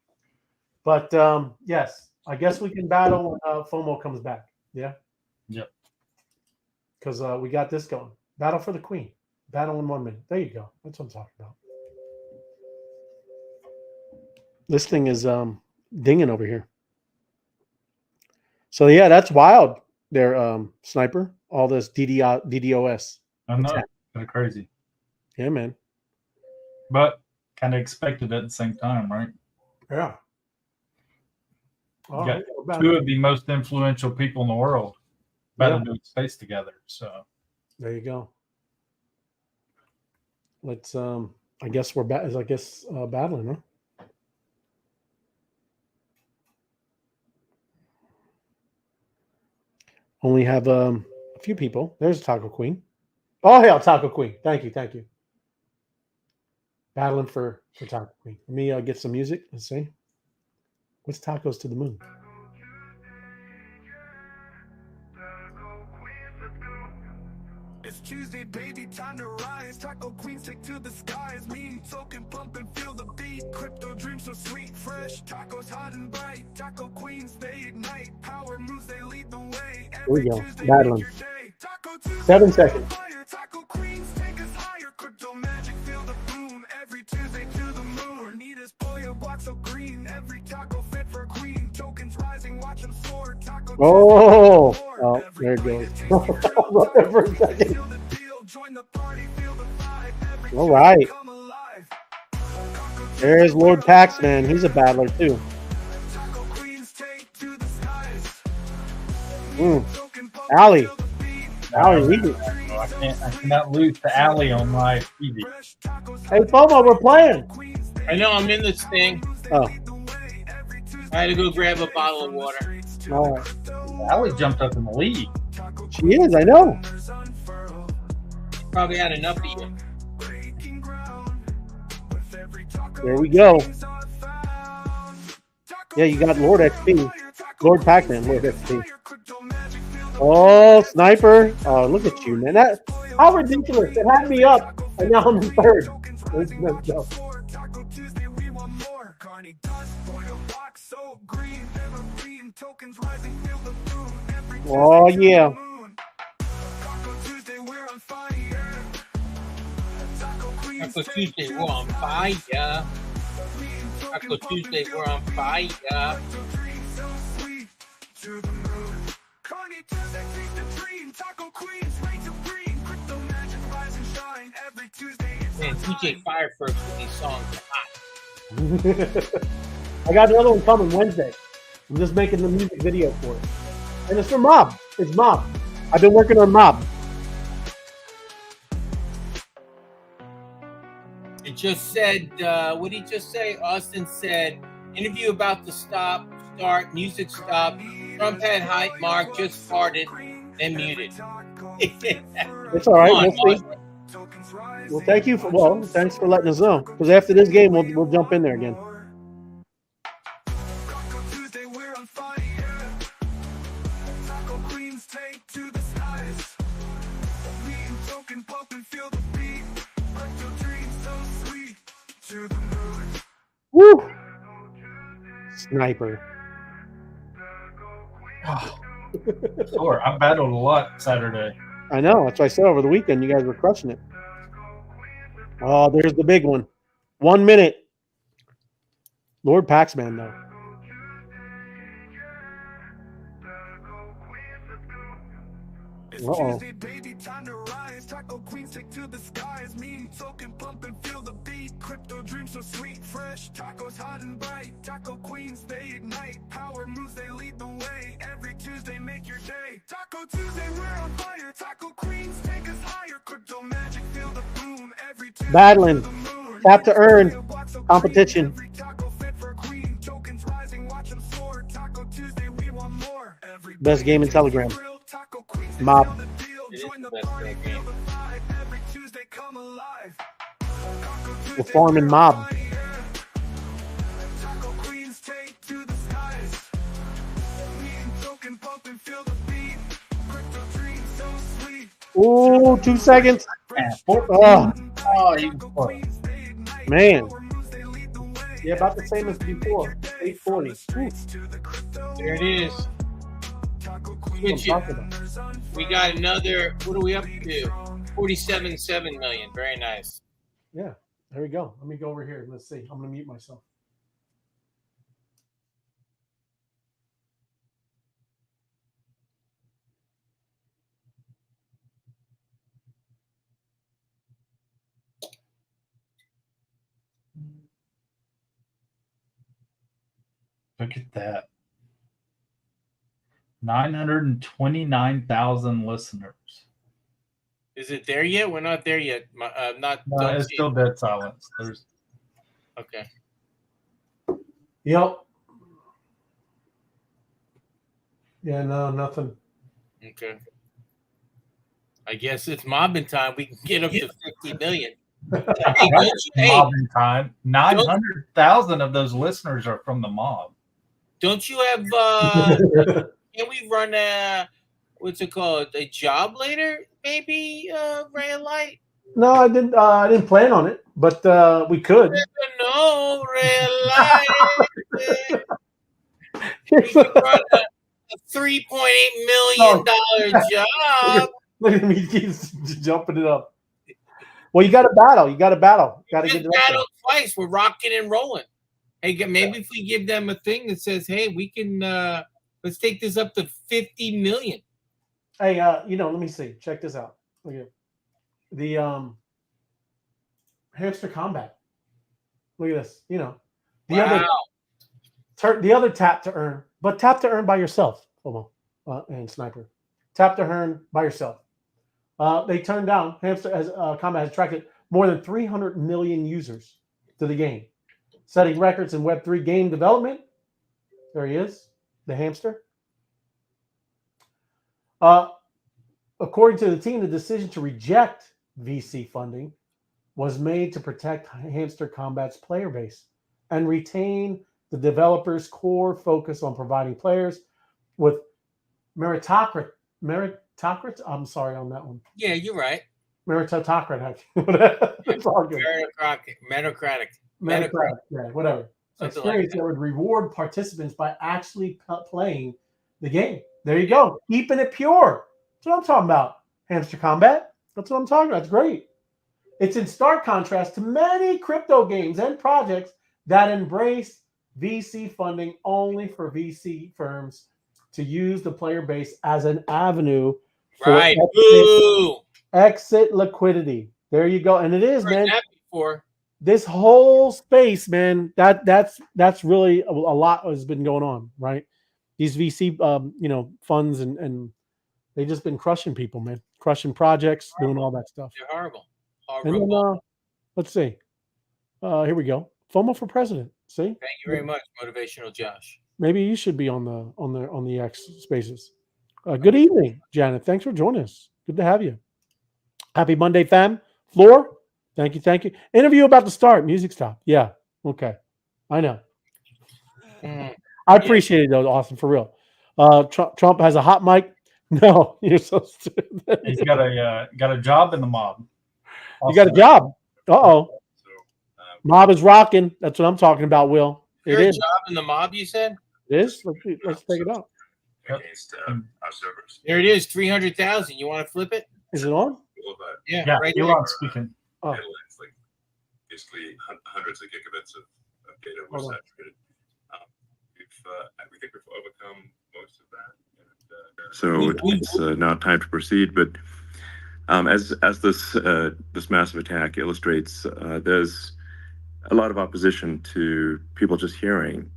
But yes, I guess we can battle when FOMO comes back. Yeah? Yep. Because we got this going. Battle for the Queen. Battle in 1 minute. There you go. That's what I'm talking about. This thing is dinging over here. So yeah, that's wild there, Sniper. All this DDoS. I know. Kind of crazy. Yeah, man. But kind of expected at the same time, right? Yeah. You got two of the most influential people in the world battling space together. So there you go. Let's I guess we're battling, huh? Only have a few people. There's Taco Queen. Oh, hell, Taco Queen. Thank you. Battling for Taco Queen. Let me get some music. Let's see. What's Tacos to the Moon? It's Tuesday, baby, time to rise. Taco Queens take to the skies. Mean, token, pump and feel the beat. Crypto dreams so sweet, fresh. Tacos hot and bright. Taco Queens, they ignite. Power moves, they lead the way. Here we go. Tuesday, Battling. 7 seconds. Taco Queens take us higher. Crypto magic, feel the boom. Every Tuesday to the moon. Need us boy a block so green. Every taco fit for queen. Tokens rising, watch them soar. Taco Oh, there it goes. For a second. All right. There's Lord Paxman. He's a battler too. Allie. I cannot lose to Allie on my TV. Hey, FOMO, we're playing. I know, I'm in this thing. Oh. I had to go grab a bottle of water. All right. Allie jumped up in the lead. She is, I know. Probably had enough of you. There we go. Yeah, you got Lord XP. Lord Pac-Man, Lord XP. Oh, Sniper. Oh, look at you, man. How ridiculous. It had me up, and now I'm in third. Let's go. Tiny dust, point a box so green, evergreen tokens rising, feel the boom. Every Tuesday Oh, to the yeah. moon. Taco Tuesday, we're on fire. Taco Queens, Taco take Tuesday, to we're the on skies. fire. Green Taco token pumping, Tuesday, feel we're the on beat. fire. Recto dream, so sweet, to the moon. Carney Tuesday, feast a dream. Taco Queens, rain to green. Crypto magic, rise and shine. Every Tuesday, it's Man, our DJ time. Firefirst with these songs are hot. I got another one coming Wednesday. I'm just making the music video for it. And it's for Mob. It's Mob. I've been working on Mob. It just said, what did he just say? Austin said, interview about to start, music stopped. Trump had hype, Mark just farted and muted. It's all right. Come on, We'll see. Austin. Well, thank you for thanks for letting us know. Because after this game, we'll jump in there again. Taco Tuesday, we're on fire. Taco Queens, take to the skies. Mean token pumping, feel the beat. Recto dream, so sweet, to the moon. Woo! Sniper. Sure, I battled a lot Saturday. I know. That's what I said over the weekend. You guys were crushing it. Oh, there's the big one. 1 minute. Lord Paxman, though. It's Uh-oh. Tuesday, baby, time to rise. Taco Queens, take to the skies. Mean token pumping, feel the beat. Crypto dreams so sweet, fresh. Tacos hot and bright. Taco Queens, they ignite. Power moves, they lead the way. Every Tuesday, make your day. Taco Tuesday, we're on fire. Taco Queens, take us higher. Crypto magic, feel the boom. Every Tuesday, Battling. to the moon. Tap to earn. Competition. Every taco fit for queen. Tokens rising, watch them soar. Taco Tuesday, we want more. Every Best game in Telegram. Taco Queens, they Mob. seal the deal. It is Join the the best party, game. feel the vibe. Every Tuesday, come alive. Taco We're Tuesday, forming we're Mob. on fire. Taco Queens, take to the skies. Mean token pumping, feel the beat. Crypto dream, so sweet. Ooh, 2 seconds. And Oh, Oh, he was Taco close. Queens, they ignite. man. Power moves, they lead the way. Yeah, about the same as before. 840. Ooh, There it is. Taco what I'm Switch it. talking about. We got another, what are we up to? 47.7 million. Very nice. Yeah, there we go. Let me go over here. Let's see. I'm going to mute myself. Look at that. 929,000 listeners. Is it there yet? We're not there yet. Not. No, don't it's see still dead silence. There's it. Okay. Yep. Yeah, no, nothing. Okay. I guess it's mobbing time. We can get up to 50 million. Hey, don't you, hey, mobbing time. 900,000 of those listeners are from the mob. don't you have? Can we run a what's it called? A job later, maybe? Ray of Light. No, I didn't. I didn't plan on it, but we could. No, Ray of Light. We could run a $3.8 million job. Look at me, he keeps jumping it up. Well, you got to battle. You got to battle. Got to Just get it up there. battle twice. We're rocking and rolling. Hey, maybe if we give them a thing that says, "Hey, we can let's take this up to 50 million." Hey, let me see. Check this out. Look at the Hamster Kombat. Look at this. The Wow. other tap to earn, but tap to earn by yourself. Hold on, and Sniper, tap to earn by yourself. They turned down Hamster as Kombat has attracted more than 300 million users to the game, setting records in Web3 game development. There he is, the hamster. According to the team, the decision to reject VC funding was made to protect Hamster Kombat's player base and retain the developer's core focus on providing players with meritocracy. I'm sorry on that one. Yeah, you're right. Meritocracy. It's all good. Meritocratic. Meritocratic. Yeah, whatever. Something like experience that. that would reward participants by actually playing the game. There you go. Keeping it pure. That's what I'm talking about. Hamster Combat. That's what I'm talking about. It's great. It's in stark contrast to many crypto games and projects that embrace VC funding only for VC firms to use the player base as an avenue for Right. Boo. exit liquidity. There you go. And it is, Heard man. that before. This whole space, man, that's really a lot has been going on, right? These VC funds and they just been crushing people, man. Crushing projects, doing all that stuff. They're horrible. And then Horrible. let's see. Here we go. FOMO for president. See? Thank you very much, Motivational Josh. Maybe you should be on the X spaces. Good evening, Janet. Thanks for joining us. Good to have you. Happy Monday, fam. Floor. Thank you. Thank you. Interview about to start. Music stop. Yeah. Okay. I know. I appreciate it though, Austin, for real. Trump has a hot mic. No, you're so stupid. He's got a job in the mob. You got a job. Mob is rocking. That's what I'm talking about, Will. Your It is. job in the mob, you said? It is. Let's take it out. Against our servers. There it is, 300,000. You want to flip it? Is it on? Yeah, Yeah, right Elon there. speaking. Oh. It's like basically hundreds of gigabits of data were Hold on. saturated. We think we've overcome most of that. So it's now time to proceed. But as this massive attack illustrates, there's a lot of opposition to people just hearing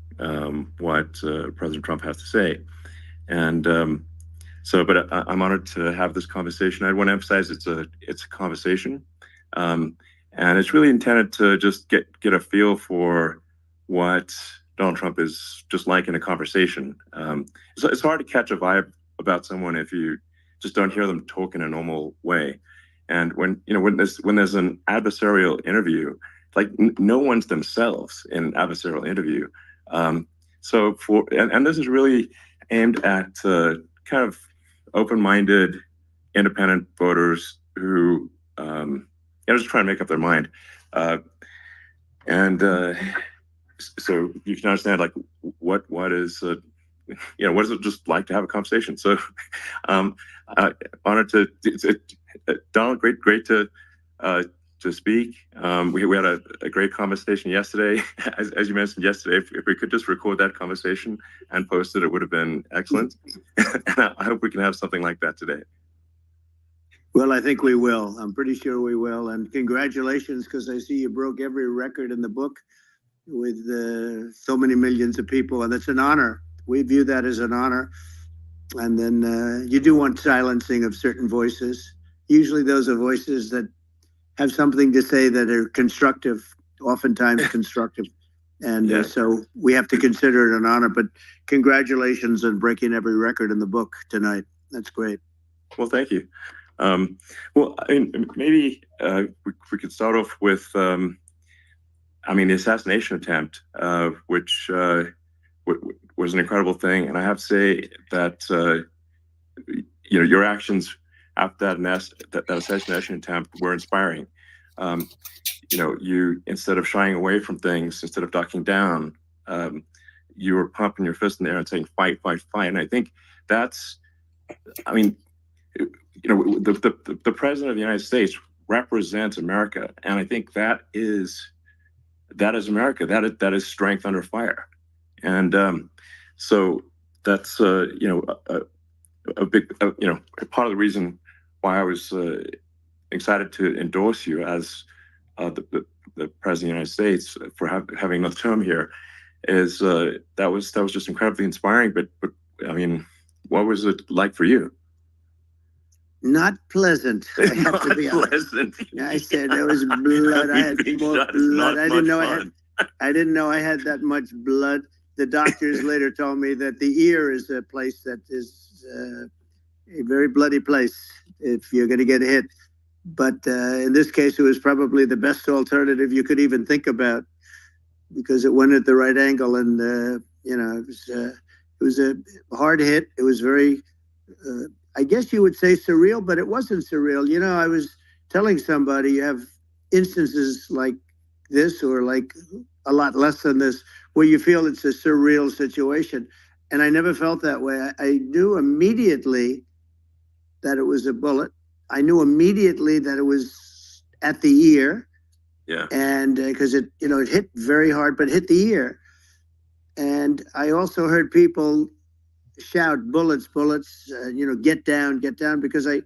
what President Trump has to say, and but I'm honored to have this conversation. I want to emphasize it's a conversation, and it's really intended to just get a feel for what Donald Trump is just like in a conversation. So it's hard to catch a vibe about someone if you just don't hear them talk in a normal way. And when there's an adversarial interview, like no one's themselves in an adversarial interview. So this is really aimed at kind of open-minded, independent voters who just trying to make up their mind. So you can understand like what is what is it just like to have a conversation. So honored to Donald, great to speak. We had a great conversation yesterday. As you mentioned yesterday, if we could just record that conversation and post it would have been excellent. And I hope we can have something like that today. Well, I think we will. I'm pretty sure we will. And congratulations, because I see you broke every record in the book with so many millions of people, and it's an honor. We view that as an honor. And then you do want silencing of certain voices. Usually those are voices that have something to say that are constructive, oftentimes constructive. And so we have to consider it an honor. But congratulations on breaking every record in the book tonight. That's great. Well, thank you. Maybe we could start off with the assassination attempt, which was an incredible thing. And I have to say that your actions after that assassination attempt were inspiring. You, instead of shying away from things, instead of ducking down, you were pumping your fist in the air and saying, fight, fight, fight. And I think that's, the president of the United States represents America. And I think that is America. That is strength under fire. And so that's, a big, part of the reason why I was excited to endorse you as the president of the United States for having another term here is that was just incredibly inspiring. But what was it like for you? Not pleasant. I have to be pleasant. I said there was blood. I had more blood. I didn't know I had that much blood. The doctors later told me that the ear is a place that is a very bloody place if you're going to get hit. But in this case, it was probably the best alternative you could even think about because it went at the right angle. And, it was a hard hit. It was very, I guess you would say surreal, but it wasn't surreal. I was telling somebody you have instances like this or like a lot less than this where you feel it's a surreal situation. And I never felt that way. I knew immediately that it was a bullet. I knew immediately that it was at the ear. Yeah. And because it hit very hard, but hit the ear. And I also heard people shout, bullets, bullets, get down, because I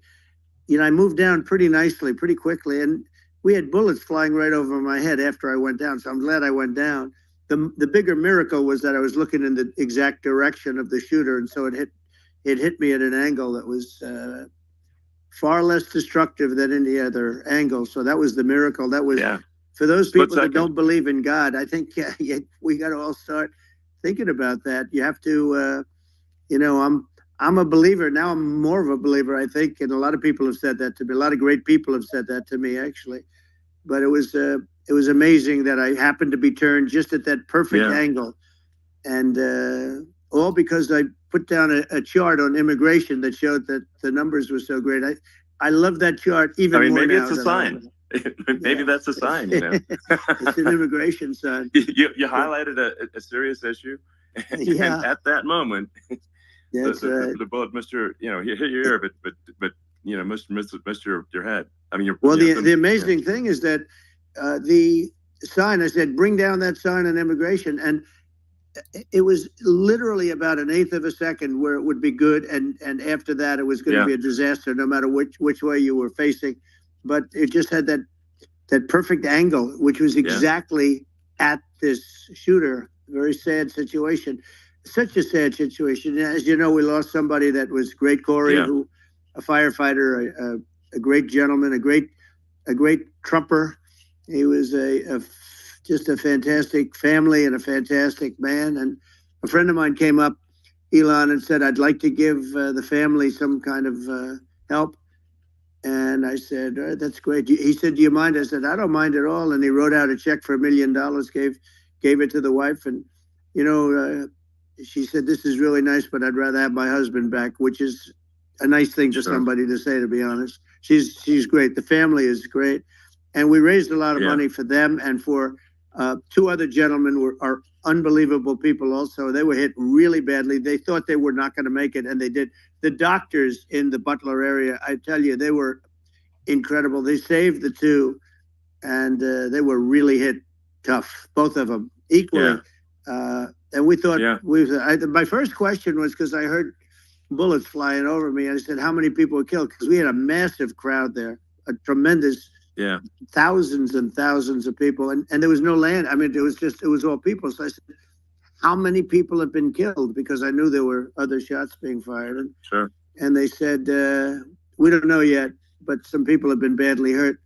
moved down pretty nicely, pretty quickly. And we had bullets flying right over my head after I went down. So I'm glad I went down. The bigger miracle was that I was looking in the exact direction of the shooter. And so it hit me at an angle that was far less destructive than any other angle. So that was the miracle. That was, for those people that don't believe in God, I think we got to all start thinking about that. You have to, I'm a believer. Now I'm more of a believer, I think. And a lot of people have said that to me. A lot of great people have said that to me, actually. But it was amazing that I happened to be turned just at that perfect angle. And all because I put down a chart on immigration that showed that the numbers were so great. I love that chart even more maybe now. It's a sign. Maybe that's a sign, It's an immigration sign. You highlighted a serious issue. And at that moment, the bullet missed your, hit your ear, but missed your head. I mean, the amazing thing is that the sign, I said, bring down that sign on immigration, and it was literally about an eighth of a second where it would be good, and after that it was going to be a disaster, no matter which way you were facing. But it just had that perfect angle, which was exactly at this shooter. Very sad situation. Such a sad situation. As you know, we lost somebody that was great, Corey, who a firefighter, a great gentleman, a great trumper. He was just a fantastic family and a fantastic man. And a friend of mine came up, Elon, and said, I'd like to give the family some kind of help. And I said, that's great. He said, do you mind? I said, I don't mind at all. And he wrote out a check for $1 million, gave it to the wife. And, she said, this is really nice, but I'd rather have my husband back, which is a nice thing for somebody to say, to be honest. She's great. The family is great. And we raised a lot of money for them and for two other gentlemen who are unbelievable people also. They were hit really badly. They thought they were not going to make it, and they did. The doctors in the Butler area, I tell you, they were incredible. They saved the two, and they were really hit tough, both of them, equally. And we thought, my first question was, because I heard bullets flying over me, and I said, how many people were killed? Because we had a massive crowd there, a tremendous thousands and thousands of people, and there was no land. I mean, it was all people. So I said, how many people have been killed? Because I knew there were other shots being fired. And they said, we don't know yet, but some people have been badly hurt.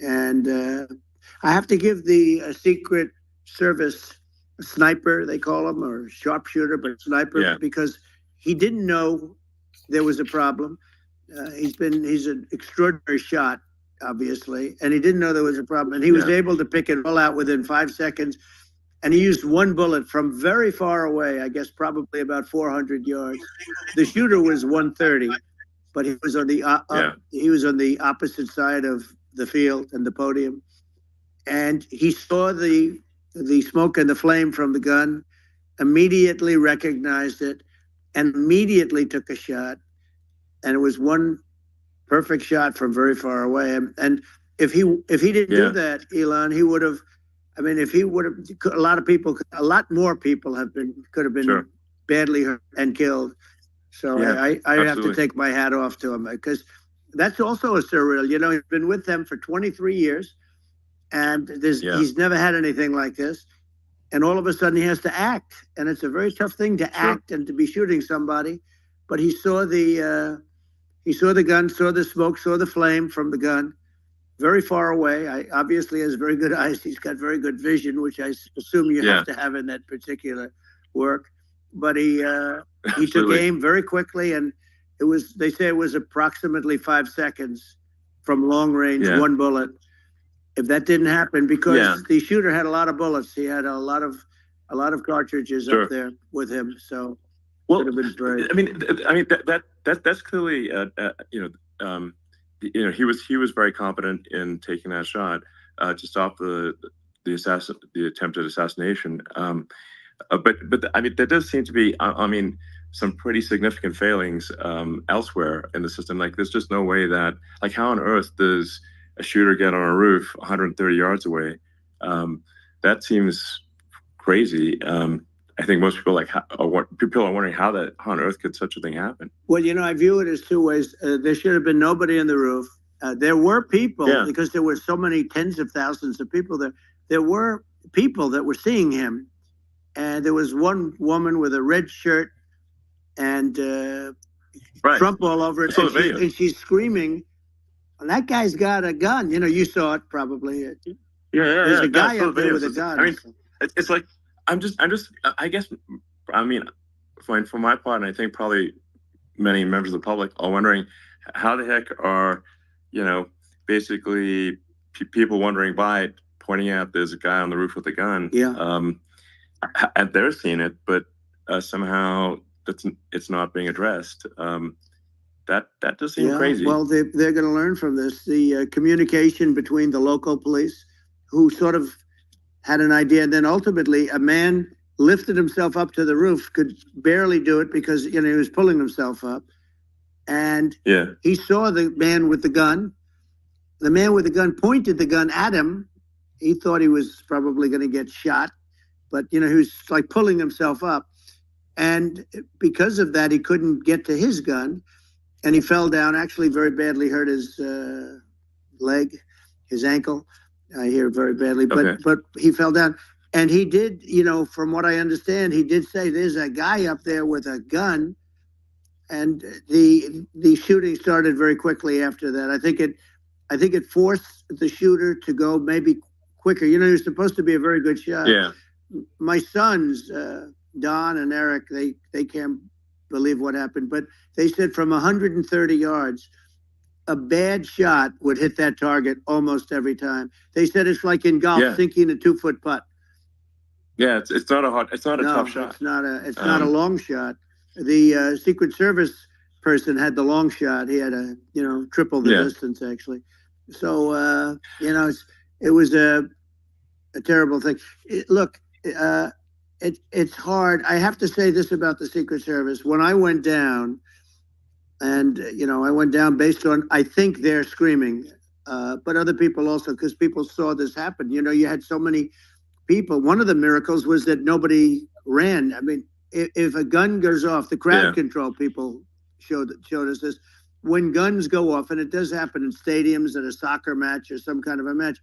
And I have to give the Secret Service sniper, they call him, or sharpshooter, but sniper, because he didn't know there was a problem. He's an extraordinary shot, obviously, and he didn't know there was a problem, and he was able to pick it all out within 5 seconds. And he used one bullet from very far away, I guess probably about 400 yards. The shooter was 130, but he was on the opposite side of the field and the podium, and he saw the smoke and the flame from the gun, immediately recognized it, and immediately took a shot. And it was one perfect shot from very far away. And if he didn't do that, Elon, he would have. I mean, if he would have, a lot more people could have been badly hurt and killed. So I have to take my hat off to him, because that's also a surreal. He's been with them for 23 years, and he's never had anything like this. And all of a sudden, he has to act, and it's a very tough thing to act and to be shooting somebody. But he saw the gun, saw the smoke, saw the flame from the gun, very far away. Obviously has very good eyes. He's got very good vision, which I assume you have to have in that particular work. But he took aim very quickly, and they say it was approximately 5 seconds from long range, one bullet. If that didn't happen, because the shooter had a lot of bullets, he had a lot of cartridges up there with him. So would have been great. I mean that's clearly he was very competent in taking that shot to stop the the attempted assassination. But I mean, there does seem to be, I mean, some pretty significant failings elsewhere in the system. Like, there's just no way that, like, how on earth does a shooter get on a roof 130 yards away? That seems crazy. I think most people people are wondering how on earth could such a thing happen. Well, I view it as two ways. There should have been nobody on the roof. There were people, because there were so many tens of thousands of people there. There were people that were seeing him. And there was one woman with a red shirt and Trump all over it. And she's screaming, that guy's got a gun. You saw it probably. There's a guy up there with a gun. I mean, it's like, I guess, I mean, for my part, and I think probably many members of the public are wondering, how the heck are, basically people wandering by pointing out there's a guy on the roof with a gun. And they're seeing it, but somehow it's not being addressed. That does seem crazy. Well, they're going to learn from this. The communication between the local police, who sort of had an idea, and then ultimately a man lifted himself up to the roof, could barely do it because he was pulling himself up, and he saw the man with the gun. The man with the gun pointed the gun at him. He thought he was probably going to get shot. But, he was like pulling himself up. And because of that, he couldn't get to his gun. And he fell down, actually very badly hurt his leg, his ankle. I hear very badly. But he fell down. And he did, from what I understand, he did say there's a guy up there with a gun. And the shooting started very quickly after that. I think it forced the shooter to go maybe quicker. He was supposed to be a very good shot. Yeah. My sons, Don and Eric, they can't believe what happened, but they said from 130 yards, a bad shot would hit that target almost every time. They said it's like in golf, sinking a 2-foot putt. Yeah, it's not a tough shot. It's not a long shot. The Secret Service person had the long shot. He had triple the distance actually. So it was a terrible thing. Look. It's hard. I have to say this about the Secret Service. When I went down, and I went down based on, I think they're screaming, but other people also, because people saw this happen. You had so many people. One of the miracles was that nobody ran. I mean, if a gun goes off, the crowd control people showed us this. When guns go off, and it does happen in stadiums at a soccer match or some kind of a match,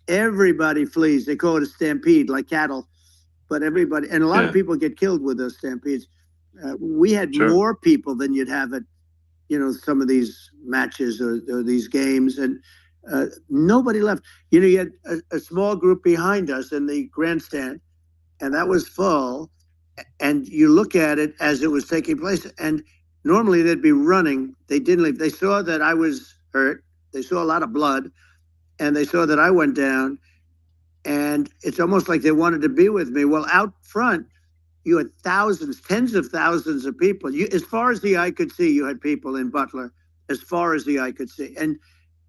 everybody flees. They call it a stampede, like cattle. But everybody, and a lot of people get killed with those stampedes. We had more people than you'd have at, some of these matches or these games, and nobody left. You had a small group behind us in the grandstand, and that was full. And you look at it as it was taking place, and normally they'd be running. They didn't leave. They saw that I was hurt. They saw a lot of blood, and they saw that I went down. And it's almost like they wanted to be with me. Well, out front, you had thousands, tens of thousands of people. As far as the eye could see, you had people in Butler, as far as the eye could see. And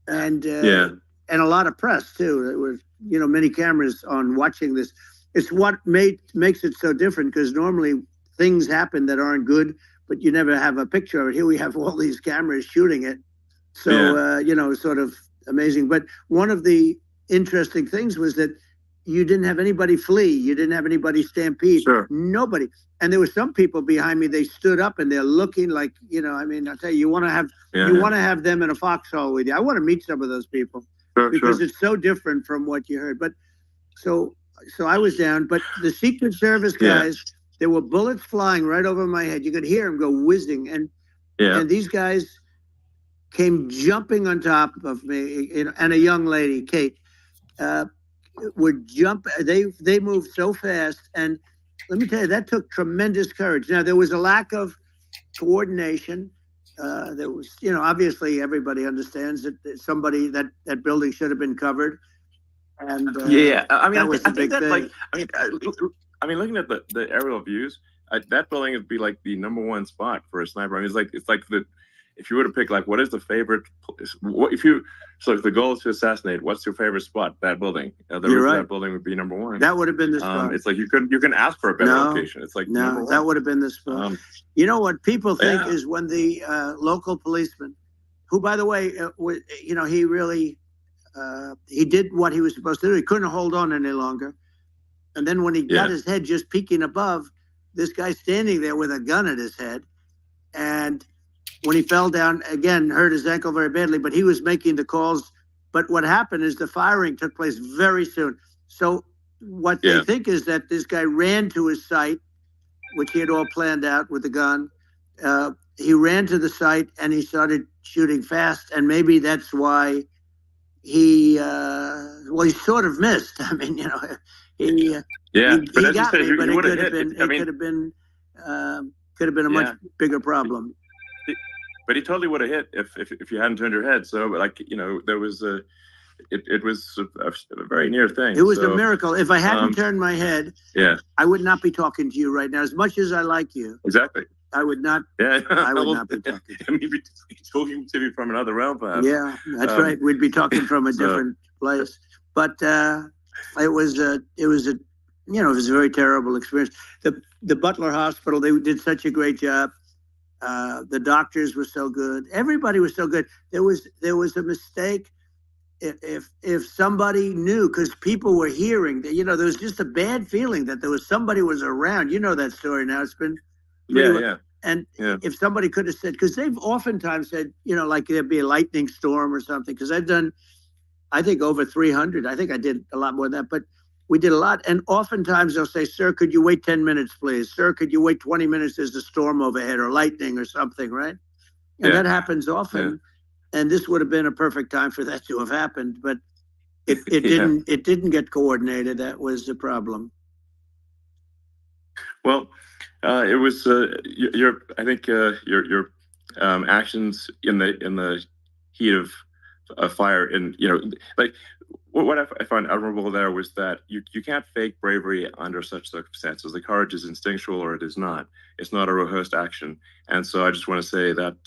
a lot of press, too. There was, many cameras on watching this. It's what makes it so different, because normally things happen that aren't good, but you never have a picture of it. Here we have all these cameras shooting it. So, sort of amazing. But one of the interesting things was that you didn't have anybody flee. You didn't have anybody stampede. Nobody. And there were some people behind me. They stood up and they're looking like, I'll tell you, you want to have them in a foxhole with you. I want to meet some of those people because it's so different from what you heard. But so I was down, but the Secret Service guys, there were bullets flying right over my head. You could hear them go whizzing. And these guys came jumping on top of me, and a young lady, Kate, would jump. They moved so fast, and let me tell you, that took tremendous courage. Now, there was a lack of coordination. There was, obviously everybody understands that somebody, that building should have been covered. And that was the big thing. Looking at the aerial views, that building would be like the #1 spot for a sniper. I mean, it's like if you were to pick, like, what is the favorite? What if you? So if the goal is to assassinate, what's your favorite spot? That building. The You're roof of right. that building would be number one. That would have been the spot. It's like you can ask for a better No, location. It's like number No, one. that would have been the spot. You know what people think is when the local policeman, who, by the way, he really he did what he was supposed to do. He couldn't hold on any longer. And then when he got his head just peeking above, this guy standing there with a gun at his head. And when he fell down, again, hurt his ankle very badly, but he was making the calls. But what happened is the firing took place very soon. So what they think is that this guy ran to his site, which he had all planned out with the gun. He ran to the site and he started shooting fast. And maybe that's why he sort of missed. I mean, he got me, but it could have been. Could have been a much bigger problem. But he totally would have hit if you hadn't turned your head. So, like, there was it was a very near thing. It was a miracle. If I hadn't turned my head, I would not be talking to you right now. As much as I like you, exactly, I would not. I would not be talking. You'd be talking to me from another realm, perhaps. Yeah, that's right. We'd be talking from a different place. But it was a very terrible experience. The Butler Hospital, they did such a great job. The doctors were so good. Everybody was so good. There was a mistake. If somebody knew, because people were hearing that, there was just a bad feeling that somebody was around. You know that story now. It's been if somebody could have said, because they've oftentimes said, like there'd be a lightning storm or something. Because I've done, I think, over 300. I think I did a lot more than that, but we did a lot. And oftentimes they'll say, "Sir, could you wait 10 minutes, please? Sir, could you wait 20 minutes? There's a storm overhead or lightning or something," right? And that happens often. Yeah. And this would have been a perfect time for that to have happened, but it didn't. It didn't get coordinated. That was the problem. Well, it was your actions in the heat of fire, and like what I find admirable there was that you can't fake bravery under such circumstances. The courage is instinctual, or it is not. It's not a rehearsed action. And so I just want to say that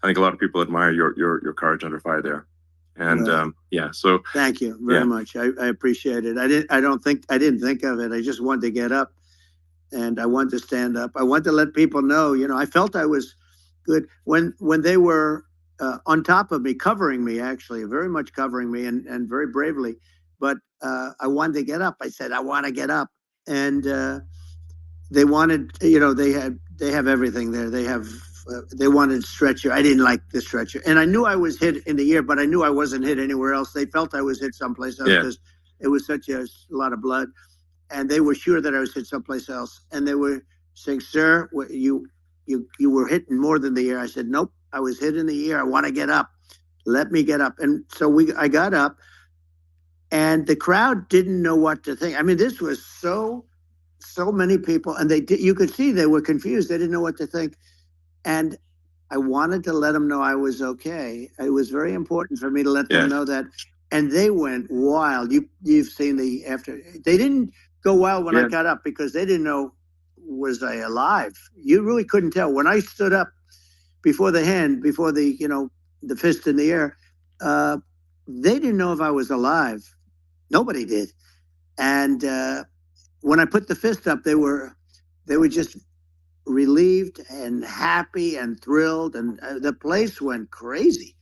I think a lot of people admire your courage under fire there. And so thank you very much. I appreciate it. I didn't think of it. I just wanted to get up, and I wanted to stand up. I wanted to let people know. I felt I was good when they were on top of me, covering me, actually, very much covering me, and very bravely. But I wanted to get up. I said, I want to get up. And they wanted, they have everything there. They wanted stretcher. I didn't like the stretcher. And I knew I was hit in the ear, but I knew I wasn't hit anywhere else. They felt I was hit someplace else because it was such a lot of blood. And they were sure that I was hit someplace else. And they were saying, "Sir, you were hit more than the ear." I said, "Nope. I was hit in the ear. I want to get up. Let me get up." And so I got up, and the crowd didn't know what to think. I mean, this was so many people, and you could see they were confused. They didn't know what to think. And I wanted to let them know I was okay. It was very important for me to let them know that. And they went wild. You've seen the after. They didn't go wild when I got up because they didn't know, was I alive? You really couldn't tell. When I stood up, before the the fist in the air, they didn't know if I was alive. Nobody did. And when I put the fist up, they were just relieved and happy and thrilled, and the place went crazy.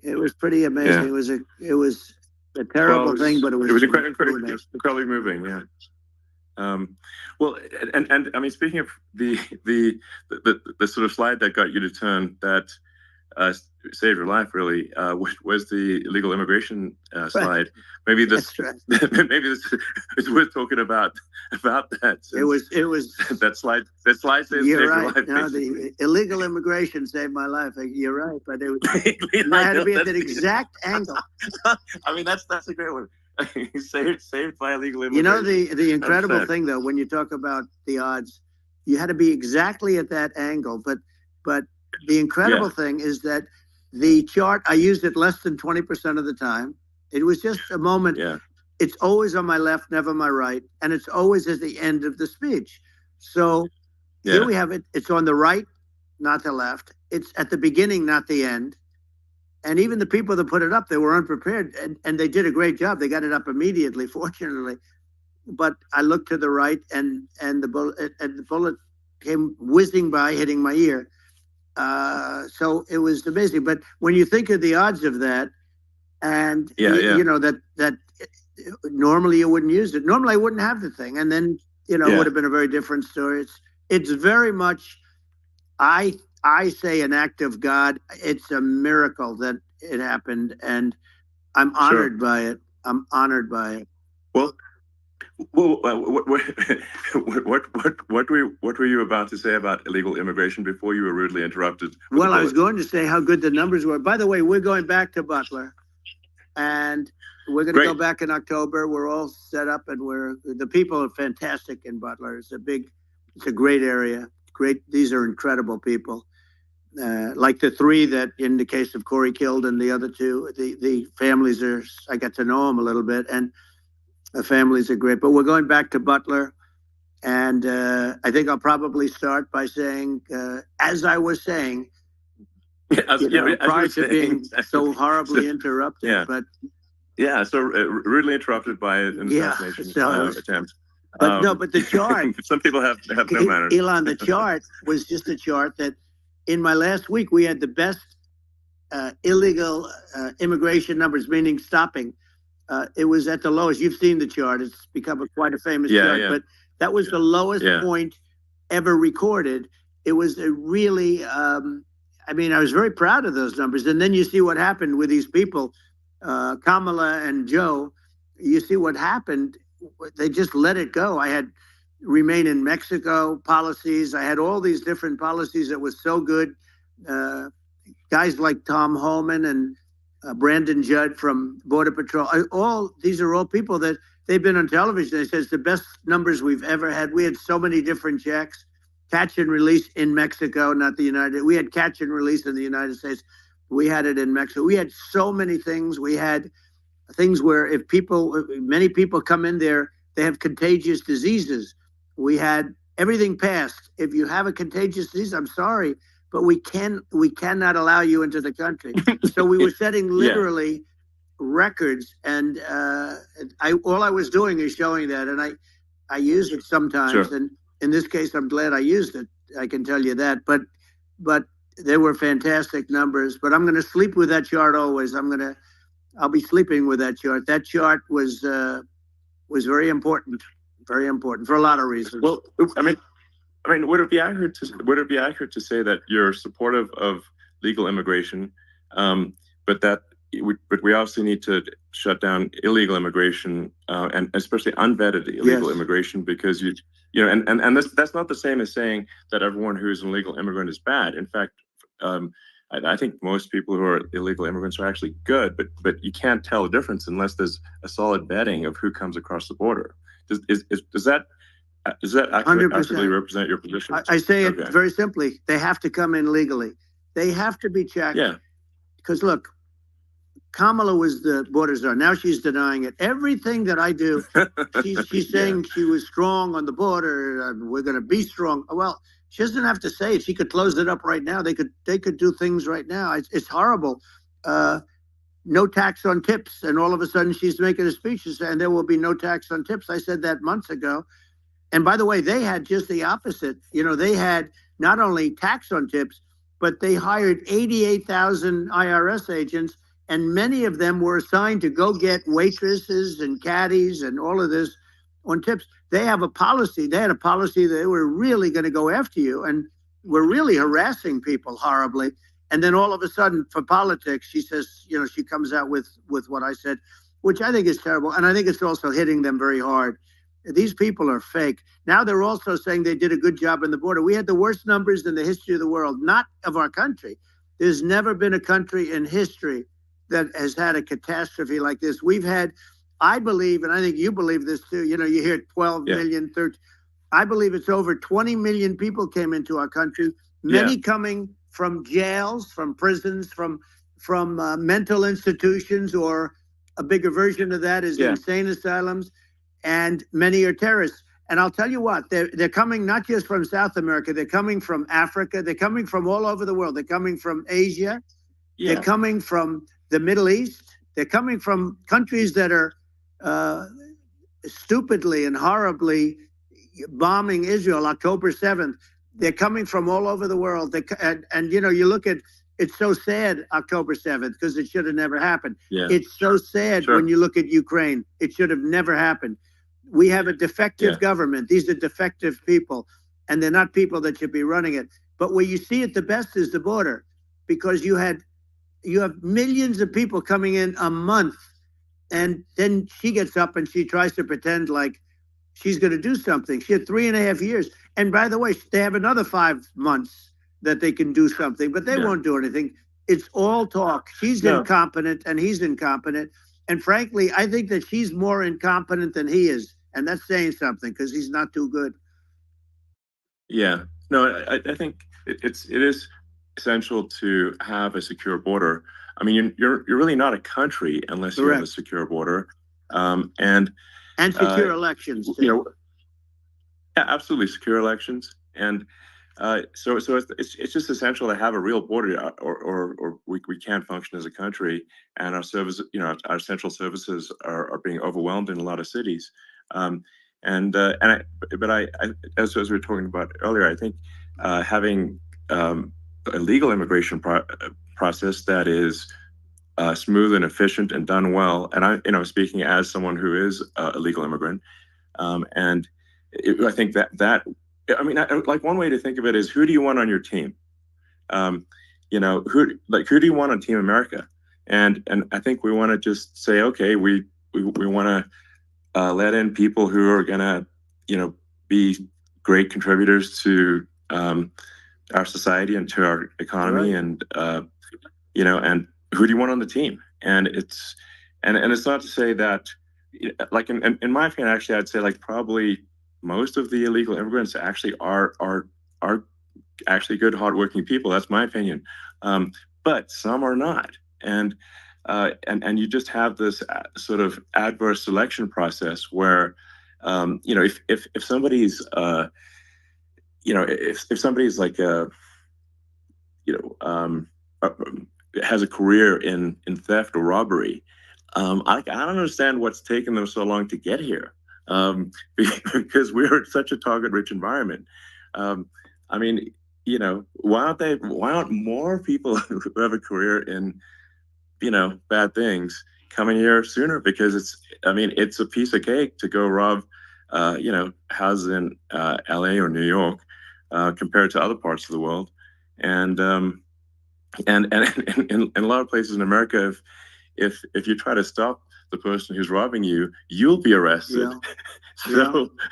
It was pretty amazing. Yeah. It was a terrible thing, but it was incredibly moving. Yeah. Well, and I mean, speaking of the sort of slide that got you to turn that saved your life, really, was the illegal immigration slide. Maybe this maybe this is worth talking about that. It was that slide saved your life. No, the illegal immigration saved my life. You're right, but I had to be at that exact angle. I mean, that's a great one. saved by illegal immigration. The incredible thing, though, when you talk about the odds, you had to be exactly at that angle. But the incredible thing is that the chart, I used it less than 20% of the time. It was just a moment. Yeah. It's always on my left, never my right, and it's always at the end of the speech. So here we have it. It's on the right, not the left. it's at the beginning, not the end. And even the people that put it up, they were unprepared, and they did a great job. They got it up immediately, fortunately. But I looked to the right, and the bullet came whizzing by, hitting my ear. So it was amazing. But when you think of the odds of that, and you know that normally you wouldn't use it. Normally I wouldn't have the thing, and then it would have been a very different story. It's very much, I say, an act of God. It's a miracle that it happened, and I'm honored by it. I'm honored by it. Well, what were you about to say about illegal immigration before you were rudely interrupted? Well, I was going to say how good the numbers were. By the way, we're going back to Butler, and we're going to go back in October. We're all set up, and the people are fantastic in Butler. It's a great area. These are incredible people. Like the three that, in the case of Corey, killed, and the other two, the families I got to know them a little bit, and the families are great. But we're going back to Butler, and I think I'll probably start by saying, as I was saying, prior to being so horribly interrupted. But so rudely interrupted by an assassination attempt. But the chart. Some people have no manners. Elon, the chart was just a chart that, in my last week, we had the best illegal immigration numbers, meaning stopping. It was at the lowest. You've seen the chart. It's become quite a famous chart. Yeah. But that was the lowest point ever recorded. It was a really, I was very proud of those numbers. And then you see what happened with these people, Kamala and Joe. You see what happened. They just let it go. I had remain in Mexico policies. I had all these different policies that was so good. Guys like Tom Holman and Brandon Judd from Border Patrol. These are all people that they've been on television. They said it's the best numbers we've ever had. We had so many different checks, catch and release in Mexico, not the United. We had catch and release in the United States. We had it in Mexico. We had so many things. We had things where many people come in there, they have contagious diseases. We had everything passed. If you have a contagious disease, I'm sorry, but we cannot allow you into the country. So we were setting literally records, and all I was doing is showing that, and I use it sometimes. Sure. And in this case, I'm glad I used it. I can tell you that. But they were fantastic numbers. But I'm going to sleep with that chart always. I'll be sleeping with that chart. That chart was very important for a lot of reasons. Well, I mean, would it be accurate to say that you're supportive of legal immigration, but we also need to shut down illegal immigration, and especially unvetted illegal immigration, because that's not the same as saying that everyone who's an illegal immigrant is bad. In fact, I think most people who are illegal immigrants are actually good, but you can't tell the difference unless there's a solid vetting of who comes across the border. Does that accurately represent your position? I say it very simply. They have to come in legally. They have to be checked. Yeah. Because look, Kamala was the border czar. Now she's denying it. Everything that I do, she's saying she was strong on the border. We're going to be strong. Well, she doesn't have to say it. She could close it up right now. They could do things right now. It's horrible. No tax on tips, and all of a sudden she's making a speech and there will be no tax on tips. I said that months ago. And by the way, they had just the opposite. They had not only tax on tips, but they hired 88,000 IRS agents, and many of them were assigned to go get waitresses and caddies and all of this on tips. They have a policy. They had a policy that they were really going to go after you, and were really harassing people horribly. And then all of a sudden, for politics, she says, she comes out with what I said, which I think is terrible. And I think it's also hitting them very hard. These people are fake. Now they're also saying they did a good job on the border. We had the worst numbers in the history of the world, not of our country. There's never been a country in history that has had a catastrophe like this. We've had, I believe, and I think you believe this too, you hear 12 million, 13. I believe it's over 20 million people came into our country, many coming from jails, from prisons, from mental institutions, or a bigger version of that is insane asylums, and many are terrorists. And I'll tell you what, they're coming not just from South America, they're coming from Africa, they're coming from all over the world. They're coming from Asia, Yeah. they're coming from the Middle East, they're coming from countries that are stupidly and horribly bombing Israel October 7th. They're coming from all over the world. And you know, you look at, it's so sad October 7th because it should have never happened. Yeah. It's so sad when you look at Ukraine. It should have never happened. We have a defective government. These are defective people, and they're not people that should be running it. But where you see it the best is the border, because you have millions of people coming in a month, and then she gets up and she tries to pretend like she's going to do something. She had 3.5 years. And by the way, they have another 5 months that they can do something, but they won't do anything. It's all talk. She's incompetent and he's incompetent. And frankly, I think that she's more incompetent than he is. And that's saying something because he's not too good. Yeah. No, I think it is essential to have a secure border. I mean, you're really not a country unless you have a secure border. And secure elections. You know, yeah, absolutely secure elections. And so it's just essential to have a real border, or we can't function as a country. And our service, you know, our central services are being overwhelmed in a lot of cities. But I, as we were talking about earlier, I think having a legal immigration process that is smooth and efficient and done well, and I, speaking as someone who is a legal immigrant, I think that I mean, like one way to think of it is, who do you want on your team? Who do you want on Team America? And I think we want to just say, okay, we want to let in people who are gonna, be great contributors to our society and to our economy, and and who do you want on the team? And it's not to say that, like in my opinion, actually, I'd say like probably most of the illegal immigrants actually are actually good, hardworking people. That's my opinion. But some are not, and you just have this sort of adverse selection process where, if somebody's, if somebody's like has a career in theft or robbery, I don't understand what's taken them so long to get here. Because we're such a target-rich environment. I mean, why aren't more people who have a career in, bad things coming here sooner? Because it's a piece of cake to go rob, houses in LA or New York, compared to other parts of the world. And in a lot of places in America, if you try to stop the person who's robbing you, you'll be arrested.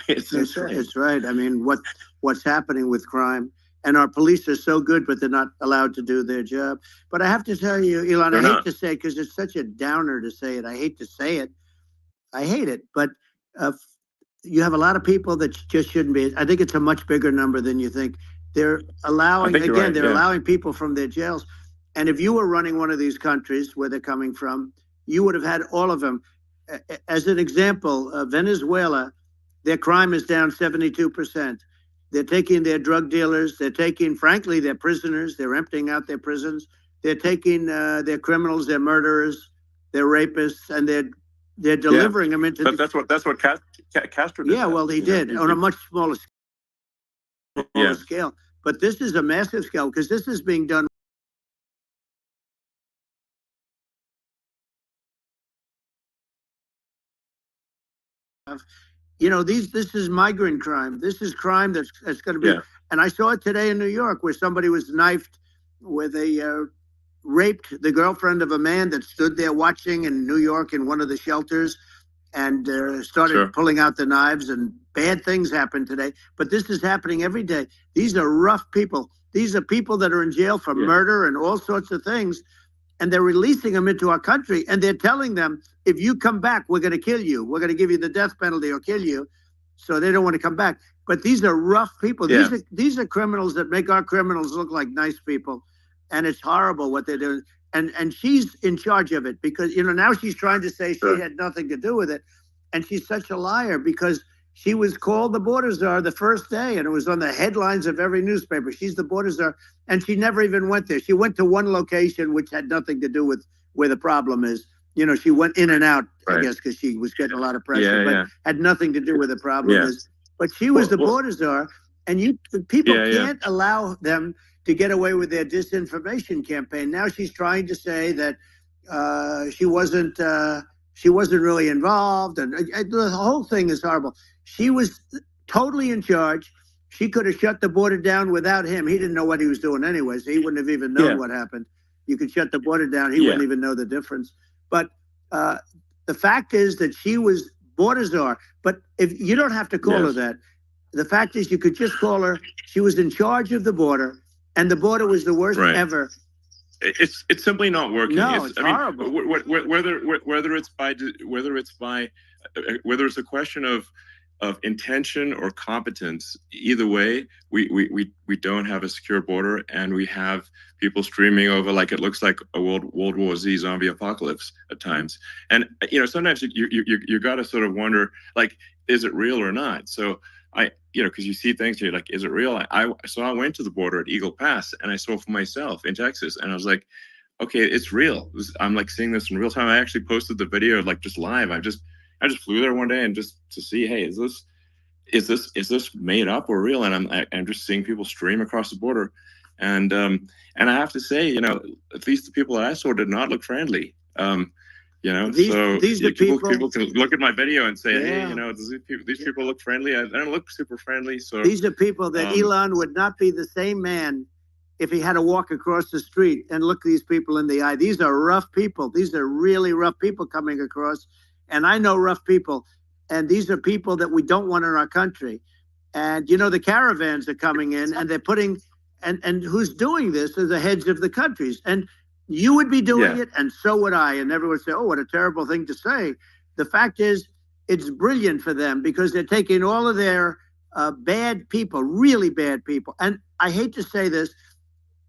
It's right. I mean, what's happening with crime, and our police are so good, but they're not allowed to do their job. But I have to tell you, Elon, I hate to say it because it's such a downer to say it. I hate to say it. I hate it. But you have a lot of people that just shouldn't be. I think it's a much bigger number than you think. They're allowing, again, they're allowing people from their jails. And if you were running one of these countries where they're coming from, you would have had all of them. As an example, Venezuela, their crime is down 72%. They're taking their drug dealers. They're taking, frankly, their prisoners. They're emptying out their prisons. They're taking their criminals, their murderers, their rapists, and they're delivering them into. But that's what Castro did. Yeah, well, he did on a much smaller scale. But this is a massive scale because this is being done. This is migrant crime. This is crime that's going to be. And I saw it today in New York where somebody was knifed, where they raped the girlfriend of a man that stood there watching in New York in one of the shelters, and started pulling out the knives, and bad things happened today. But this is happening every day. These are rough people. These are people that are in jail for murder and all sorts of things. And they're releasing them into our country, and they're telling them, if you come back, we're going to kill you. We're going to give you the death penalty or kill you. So they don't want to come back. But these are rough people. These are criminals that make our criminals look like nice people. And it's horrible what they're doing. And she's in charge of it because, now she's trying to say she had nothing to do with it. And she's such a liar because She was called the border czar the first day, and it was on the headlines of every newspaper. She's the border czar, and she never even went there. She went to one location, which had nothing to do with where the problem is. You know, she went in and out, I guess, because she was getting a lot of pressure, but had nothing to do with the problem is. But she was the border czar, and people can't allow them to get away with their disinformation campaign. Now she's trying to say that she wasn't really involved, and the whole thing is horrible. She was totally in charge. She could have shut the border down without him. He didn't know what he was doing anyway, so he wouldn't have even known what happened. You could shut the border down. He wouldn't even know the difference. But the fact is that she was border czar. But if you don't have to call her that, the fact is you could just call her, she was in charge of the border, and the border was the worst ever. It's simply not working. No, it's horrible. Whether it's a question of intention or competence, either way, we don't have a secure border, and we have people streaming over like it looks like a World War Z zombie apocalypse at times. And sometimes you got to sort of wonder, like, is it real or not? So because you see things, you're like, is it real? So I went to the border at Eagle Pass, and I saw for myself in Texas, and I was like, okay, it's real. I'm like seeing this in real time. I actually posted the video like just live. I just flew there one day and just to see, hey, is this made up or real? And I'm just seeing people stream across the border, and I have to say, at least the people that I saw did not look friendly. These people can look at my video and say, hey, these people look friendly. I don't look super friendly. So these are people that Elon would not be the same man if he had to walk across the street and look these people in the eye. These are rough people. These are really rough people coming across. And I know rough people. And these are people that we don't want in our country. And, the caravans are coming in, and they're putting, and who's doing this are the heads of the countries. And you would be doing it, and so would I. And everyone would say, oh, what a terrible thing to say. The fact is, it's brilliant for them because they're taking all of their bad people, really bad people. And I hate to say this,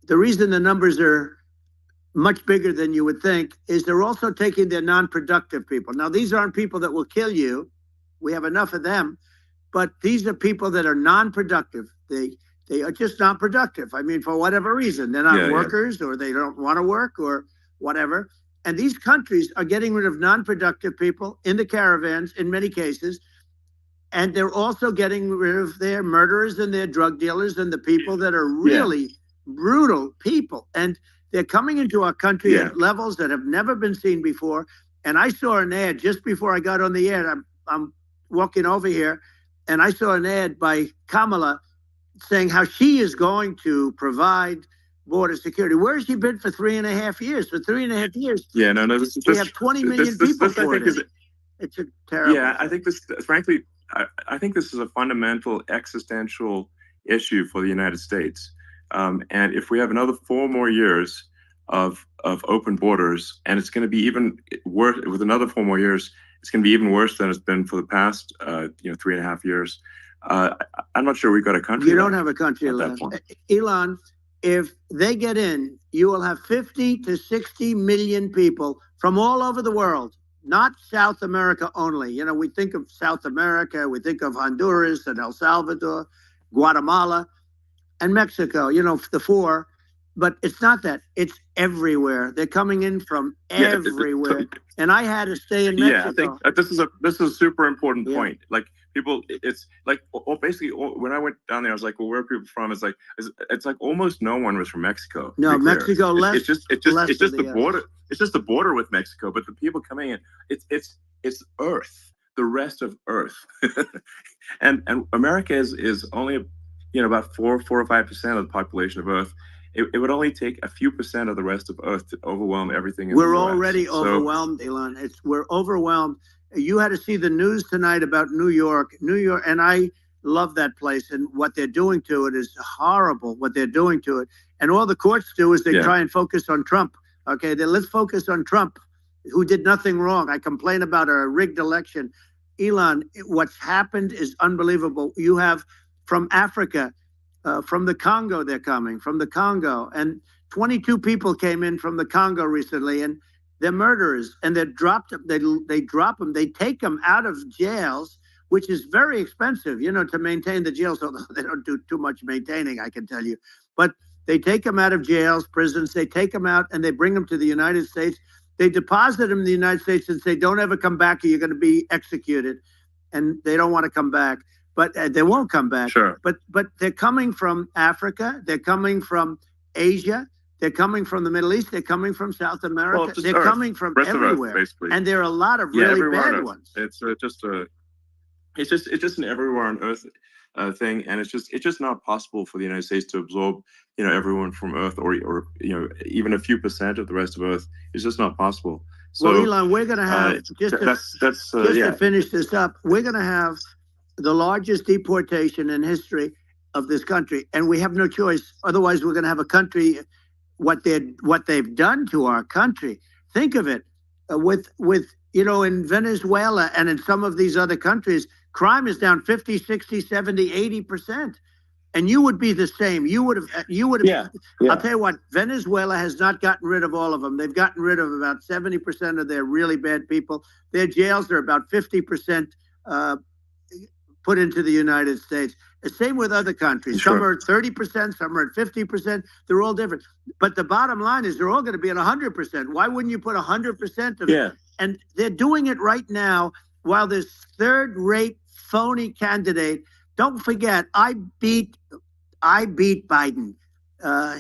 the reason the numbers are much bigger than you would think is they're also taking their non-productive people. Now, these aren't people that will kill you. We have enough of them. But these are people that are non-productive. They are just not productive. I mean, for whatever reason, they're not workers, or they don't want to work, or whatever. And these countries are getting rid of non-productive people in the caravans in many cases. And they're also getting rid of their murderers and their drug dealers and the people that are really brutal people. And they're coming into our country at levels that have never been seen before. And I saw an ad just before I got on the air. I'm walking over here, and I saw an ad by Kamala saying how she is going to provide border security. Where has she been for 3.5 years? For 3.5 years, we have 20 million people for it. It's a terrible. Yeah, I think this, frankly, I think this is a fundamental existential issue for the United States. And if we have another 4 more years of open borders, and it's going to be even worse with another 4 more years, it's going to be even worse than it's been for the past 3.5 years. I'm not sure we've got a country. You don't have a country left. Elon, if they get in, you will have 50 to 60 million people from all over the world, not South America only. We think of South America, we think of Honduras and El Salvador, Guatemala, and Mexico, the 4. But it's not that. It's everywhere. They're coming in from everywhere. And I had to stay in Mexico. Yeah, I think this is a super important point. Like, people, it's like, basically, when I went down there, I was like, well, where are people from? It's like almost no one was from Mexico. No, Mexico less. It's just the border. It's just the border with Mexico. But the people coming in, it's Earth, the rest of Earth, and America is only about 4 or 5% of the population of Earth. It would only take a few percent of the rest of Earth to overwhelm everything. We're already overwhelmed, Elon. We're overwhelmed. You had to see the news tonight about New York, and I love that place. And what they're doing to it is horrible. What they're doing to it, and all the courts do is they try and focus on Trump. Okay, then let's focus on Trump, who did nothing wrong. I complain about a rigged election. Elon, what's happened is unbelievable. You have from Africa. From the Congo, they're coming from the Congo, and 22 people came in from the Congo recently, and they're murderers, and they drop them. They drop them. They take them out of jails which is very expensive, to maintain the jails. Although they don't do too much maintaining, I can tell you. But they take them out of jails, prisons. They take them out and they bring them to the United States. They deposit them in the United States and say, don't ever come back or you're going to be executed. And they don't want to come back. But they won't come back. Sure. But they're coming from Africa. They're coming from Asia. They're coming from the Middle East. They're coming from South America. Well, just they're Earth. coming from Rest of Earth, everywhere. basically. And there are a lot of Yeah, really everywhere on bad Earth. ones. It's just an everywhere on Earth thing, and it's just not possible for the United States to absorb everyone from Earth, or even a few percent of the rest of Earth. It's just not possible. So Well, Elon, we're going to have to finish this up. We're going to have the largest deportation in history of this country, and we have no choice. Otherwise, we're going to have a country. What they've done to our country. Think of it, with in Venezuela and in some of these other countries, crime is down 50, 60, 70, 80%. And you would be the same. You would have. Yeah. I'll tell you what, Venezuela has not gotten rid of all of them. They've gotten rid of about 70% of their really bad people. Their jails are about 50% put into the United States. The same with other countries. Sure. Some are at 30%, some are at 50%. They're all different. But the bottom line is they're all going to be at 100%. Why wouldn't you put 100% of it? And they're doing it right now while this third-rate phony candidate. Don't forget, I beat Biden.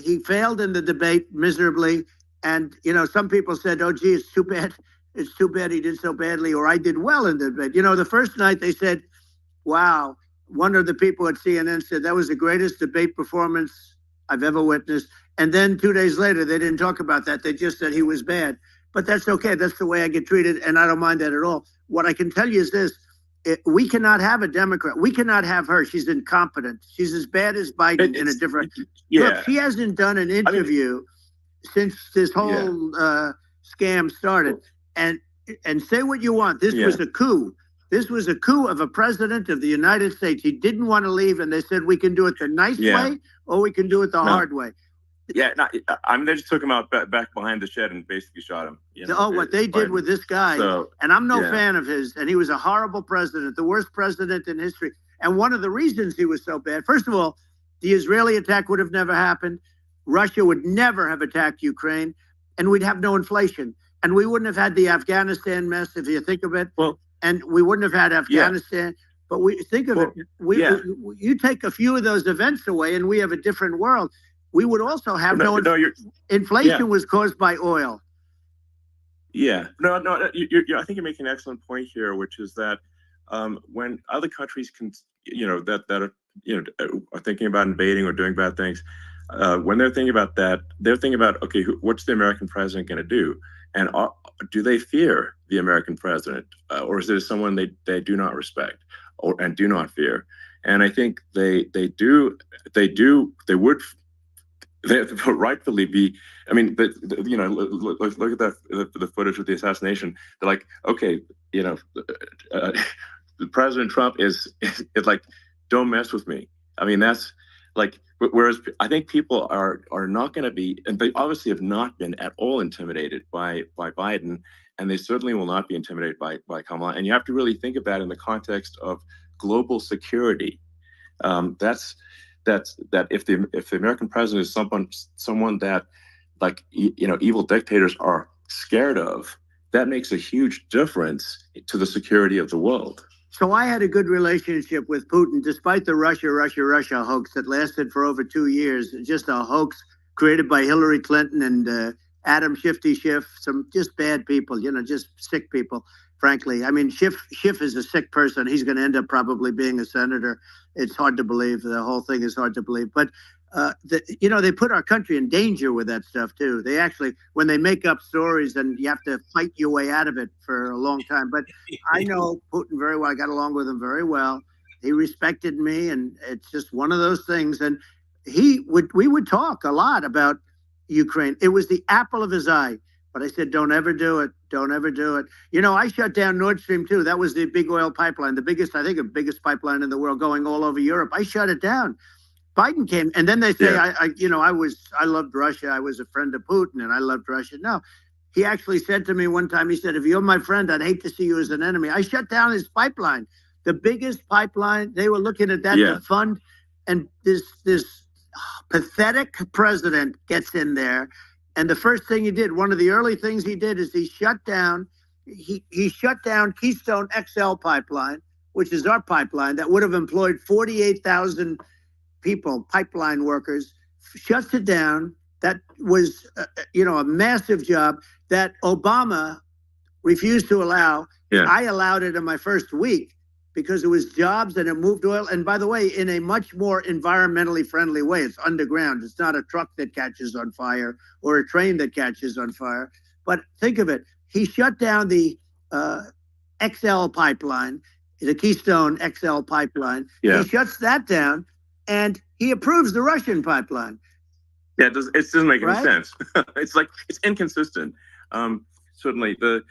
He failed in the debate miserably. And, some people said, oh, gee, it's too bad. It's too bad he did so badly, or I did well in the debate. The first night they said, wow. One of the people at CNN said that was the greatest debate performance I've ever witnessed. And then 2 days later, they didn't talk about that. They just said he was bad. But that's okay. That's the way I get treated, and I don't mind that at all. What I can tell you is this. We cannot have a Democrat. We cannot have her. She's incompetent. She's as bad as Biden in a different... Look, she hasn't done an interview since this whole scam started. And say what you want. This was a coup. This was a coup of a president of the United States. He didn't want to leave, and they said, we can do it the nice way, or we can do it the hard way. Yeah, they just took him out back behind the shed and basically shot him. What they did with this guy, and I'm no fan of his, and he was a horrible president, the worst president in history. And one of the reasons he was so bad, first of all, the Israeli attack would have never happened. Russia would never have attacked Ukraine, and we'd have no inflation. And we wouldn't have had the Afghanistan mess, if you think of it. Well, and we wouldn't have had Afghanistan. But we think of it. You take a few of those events away, and we have a different world. We would also have inflation was caused by oil. Yeah. No. I think you're making an excellent point here, which is that when other countries can, that are thinking about invading or doing bad things, when they're thinking about that, they're thinking about, okay, what's the American president going to do? And do they fear the American president, or is there someone they do not respect and do not fear? And I think they would rightfully be. I mean, look at the footage of the assassination. They're like, okay, President Trump is like, don't mess with me. I mean, that's like. Whereas I think people are not going to be, and they obviously have not been at all intimidated by Biden, and they certainly will not be intimidated by Kamala. And you have to really think of that in the context of global security. That if the American president is someone that, like, evil dictators are scared of, that makes a huge difference to the security of the world. So I had a good relationship with Putin, despite the Russia hoax that lasted for over 2 years. Just a hoax created by Hillary Clinton and Adam Schiff, some just bad people, just sick people, frankly. I mean, Schiff is a sick person. He's going to end up probably being a senator. It's hard to believe. The whole thing is hard to believe. But, they put our country in danger with that stuff, too. They actually, when they make up stories, and you have to fight your way out of it for a long time. But I know Putin very well. I got along with him very well. He respected me, and it's just one of those things. And we would talk a lot about Ukraine. It was the apple of his eye. But I said, don't ever do it. Don't ever do it. I shut down Nord Stream 2. That was the big oil pipeline, the biggest pipeline in the world going all over Europe. I shut it down. Biden came, and then they say, I loved Russia. I was a friend of Putin, and I loved Russia. No, he actually said to me one time, he said, if you're my friend, I'd hate to see you as an enemy. I shut down his pipeline. the biggest pipeline. They were looking at that Yeah. to fund, and this pathetic president gets in there, and the first thing he did, one of the early things he did, is he shut down Keystone XL pipeline, which is our pipeline that would have employed 48,000 people, pipeline workers. Shuts it down. That was, a massive job that Obama refused to allow. Yeah. I allowed it in my first week because it was jobs and it moved oil. And by the way, in a much more environmentally friendly way. It's underground. It's not a truck that catches on fire or a train that catches on fire. But think of it. He shut down the XL pipeline, the Keystone XL pipeline. Yeah. He shuts that down and he approves the Russian pipeline. Yeah, it doesn't make any Right? sense. It's inconsistent. Certainly, but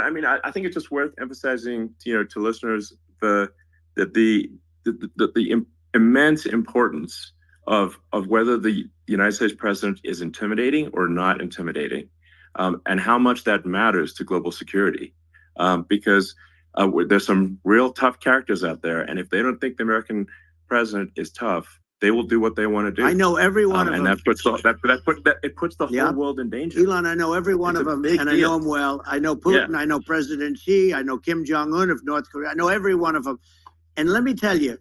I mean, I think it's just worth emphasizing, to listeners, the immense importance of whether the United States president is intimidating or not intimidating, and how much that matters to global security, because there's some real tough characters out there, and if they don't think the American president is tough, they will do what they want to do. I know every one of them. And that puts the Yeah. whole world in danger. Elon, I know every one It's of a them, big and I deal. know them well. I know Putin, I know President Xi, I know Kim Jong-un of North Korea. I know every one of them. And let me tell you,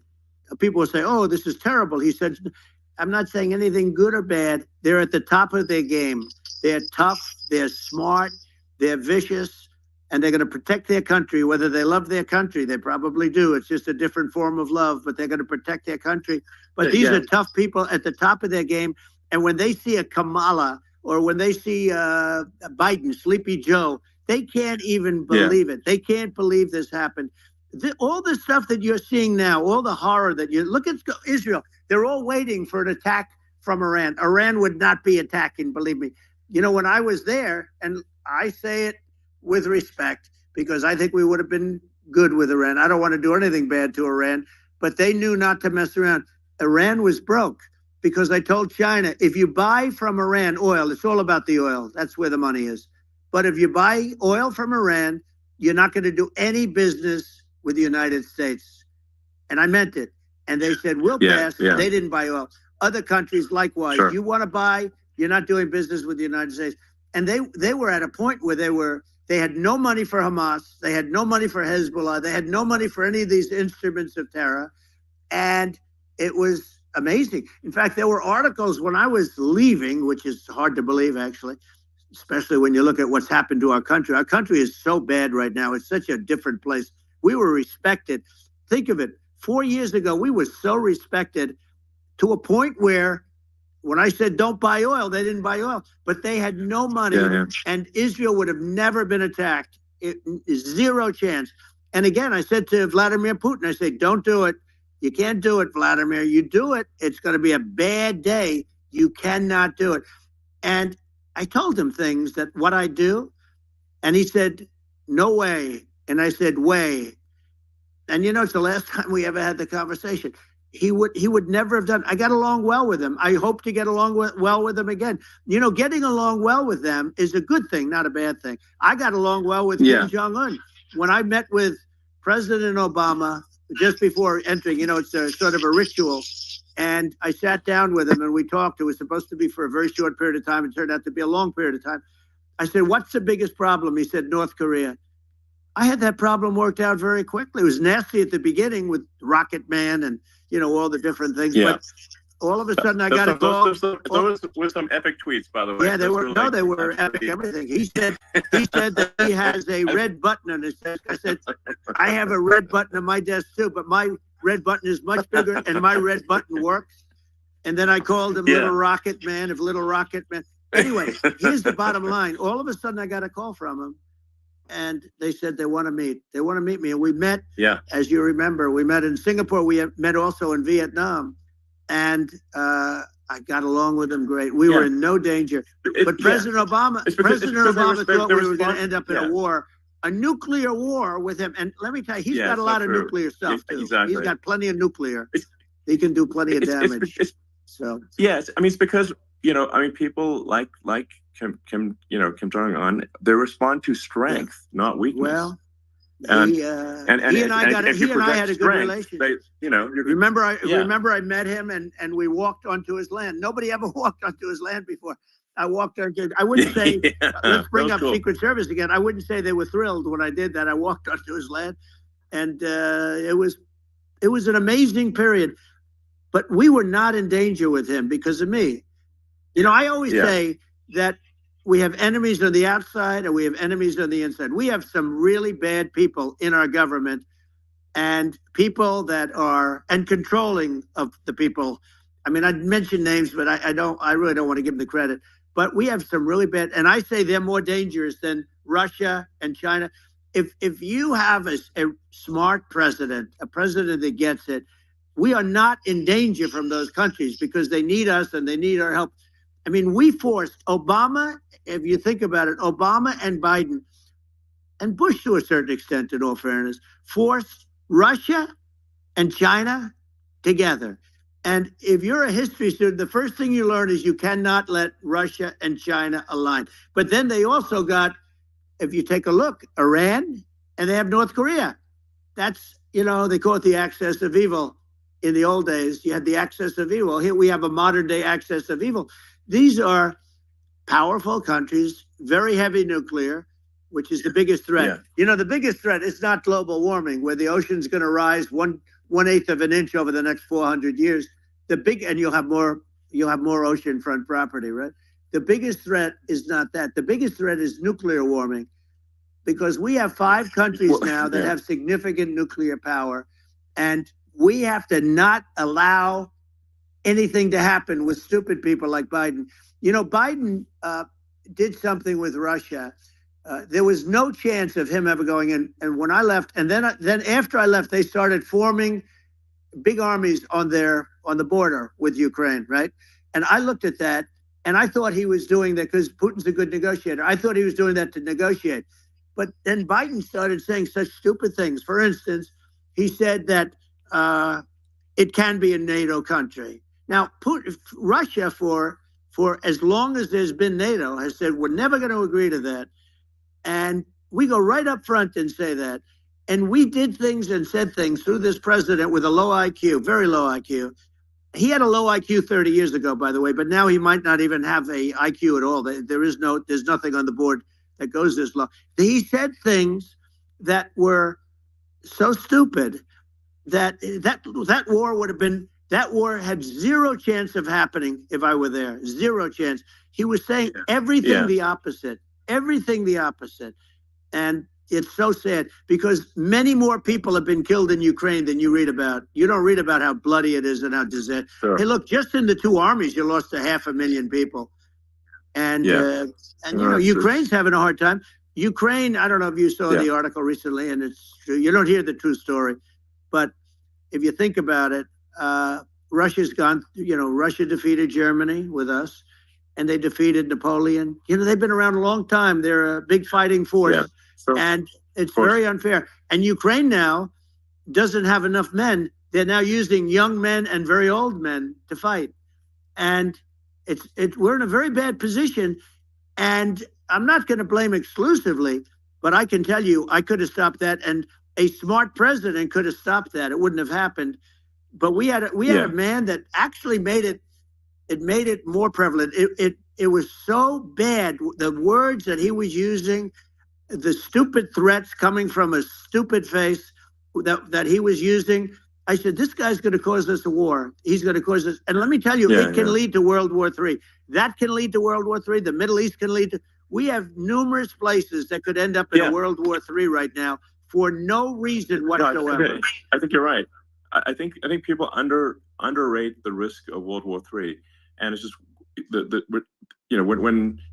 people will say, oh, this is terrible. He said, I'm not saying anything good or bad. They're at the top of their game. They're tough, they're smart, they're vicious, and they're going to protect their country, whether they love their country. They probably do. It's just a different form of love, but they're going to protect their country. But these are tough people at the top of their game. And when they see a Kamala or when they see Biden, Sleepy Joe, they can't even believe it. They can't believe this happened. All the stuff that you're seeing now, all the horror that you look at Israel, they're all waiting for an attack from Iran. Iran would not be attacking, believe me. When I was there, and I say it with respect, because I think we would have been good with Iran. I don't want to do anything bad to Iran, but they knew not to mess around. Iran was broke because I told China, if you buy from Iran oil, it's all about the oil. That's where the money is. But if you buy oil from Iran, you're not going to do any business with the United States. And I meant it. And they said, we'll pass. Yeah. They didn't buy oil. Other countries likewise. Sure. You want to buy, you're not doing business with the United States. And they were at a point where they had no money for Hamas. They had no money for Hezbollah. They had no money for any of these instruments of terror. And it was amazing. In fact, there were articles when I was leaving, which is hard to believe, actually, especially when you look at what's happened to our country. Our country is so bad right now. It's such a different place. We were respected. Think of it. 4 years ago, we were so respected to a point where when I said don't buy oil, they didn't buy oil, but they had no money, and Israel would have never been attacked. It is zero chance. And again, I said to Vladimir Putin, I said, don't do it. You can't do it, Vladimir. You do it, it's going to be a bad day. You cannot do it. And I told him things that what I do, and he said, no way. And I said, way. And it's the last time we ever had the conversation. He would never have done. I got along well with him. I hope to get along well with him again. Getting along well with them is a good thing, not a bad thing. I got along well with Kim Jong-un. When I met with President Obama just before entering, it's a sort of a ritual. And I sat down with him and we talked. It was supposed to be for a very short period of time. It turned out to be a long period of time. I said, what's the biggest problem? He said, North Korea. I had that problem worked out very quickly. It was nasty at the beginning with Rocket Man and, all the different things. Yeah. But all of a sudden I got a call. Those were some epic tweets, by the way. Yeah, they were epic, everything. He said that he has a red button on his desk. I said, I have a red button on my desk too, but my red button is much bigger and my red button works. And then I called him Little Rocket Man of Little Rocket Man. Anyway, here's the bottom line. All of a sudden I got a call from him. And they said they want to meet. They want to meet me. And we met, as you remember, we met in Singapore. We met also in Vietnam. And I got along with them great. We were in no danger. But President Obama thought we were going to end up in a war, a nuclear war with him. And let me tell you, he's got a lot of nuclear stuff, too. Exactly. He's got plenty of nuclear. He can do plenty of damage. Yes. I mean, it's because, people like Kim Jong-un, they respond to strength, not weakness. Well, He and I had a good relationship. Remember I met him and we walked onto his land. Nobody ever walked onto his land before. I walked on. I wouldn't say let's bring up Secret Service again. I wouldn't say they were thrilled when I did that. I walked onto his land, and it was an amazing period. But we were not in danger with him because of me. I always say that we have enemies on the outside and we have enemies on the inside. We have some really bad people in our government and people that are controlling of the people. I mean, I'd mention names, but I really don't want to give them the credit. But we have some really bad, and I say they're more dangerous than Russia and China. If you have a smart president, a president that gets it, we are not in danger from those countries because they need us and they need our help. I mean, we forced Obama, if you think about it, Obama and Biden, and Bush to a certain extent, in all fairness, forced Russia and China together. And if you're a history student, the first thing you learn is you cannot let Russia and China align. But then they also got, if you take a look, Iran, and they have North Korea. That's, they call it the axis of evil. In the old days, you had the axis of evil. Here we have a modern day axis of evil. These are powerful countries, very heavy nuclear, which is the biggest threat. Yeah. The biggest threat is not global warming, where the ocean's going to rise 1/8 of an inch over the next 400 years. And you'll have more oceanfront property, right? The biggest threat is not that. The biggest threat is nuclear warming, because we have 5 countries now that have significant nuclear power, and we have to not allow anything to happen with stupid people like Biden. Biden did something with Russia. There was no chance of him ever going in. And when I left, and then after I left, they started forming big armies on the border with Ukraine, right? And I looked at that, and I thought he was doing that because Putin's a good negotiator. I thought he was doing that to negotiate. But then Biden started saying such stupid things. For instance, he said that it can be a NATO country. Now, Russia, for as long as there's been NATO, has said we're never going to agree to that. And we go right up front and say that. And we did things and said things through this president with a low IQ, very low IQ. He had a low IQ 30 years ago, by the way, but now he might not even have a IQ at all. There's nothing on the board that goes this low. He said things that were so stupid that war had zero chance of happening if I were there. Zero chance. He was saying everything the opposite. And it's so sad because many more people have been killed in Ukraine than you read about. You don't read about how bloody it is and how disaster. Sure. Hey, look, just in the 2 armies, you lost 500,000 people. And Ukraine's having a hard time. Ukraine, I don't know if you saw the article recently, and it's true. You don't hear the true story. But if you think about it, Russia's gone, Russia defeated Germany with us, and they defeated Napoleon. They've been around a long time. They're a big fighting force, and it's very unfair. And Ukraine now doesn't have enough men. They're now using young men and very old men to fight. And we're in a very bad position. And I'm not going to blame exclusively, but I can tell you I could have stopped that. And a smart president could have stopped that. It wouldn't have happened. But we had a man that actually made it more prevalent. It was so bad. The words that he was using, the stupid threats coming from a stupid face that he was using. I said, this guy's going to cause us a war. He's going to cause us. And let me tell you, it can lead to World War III. That can lead to World War III. The Middle East can lead to. We have numerous places that could end up in a World War III right now for no reason whatsoever. No, I think you're right. I think people underrate the risk of World War III, and it's just when you're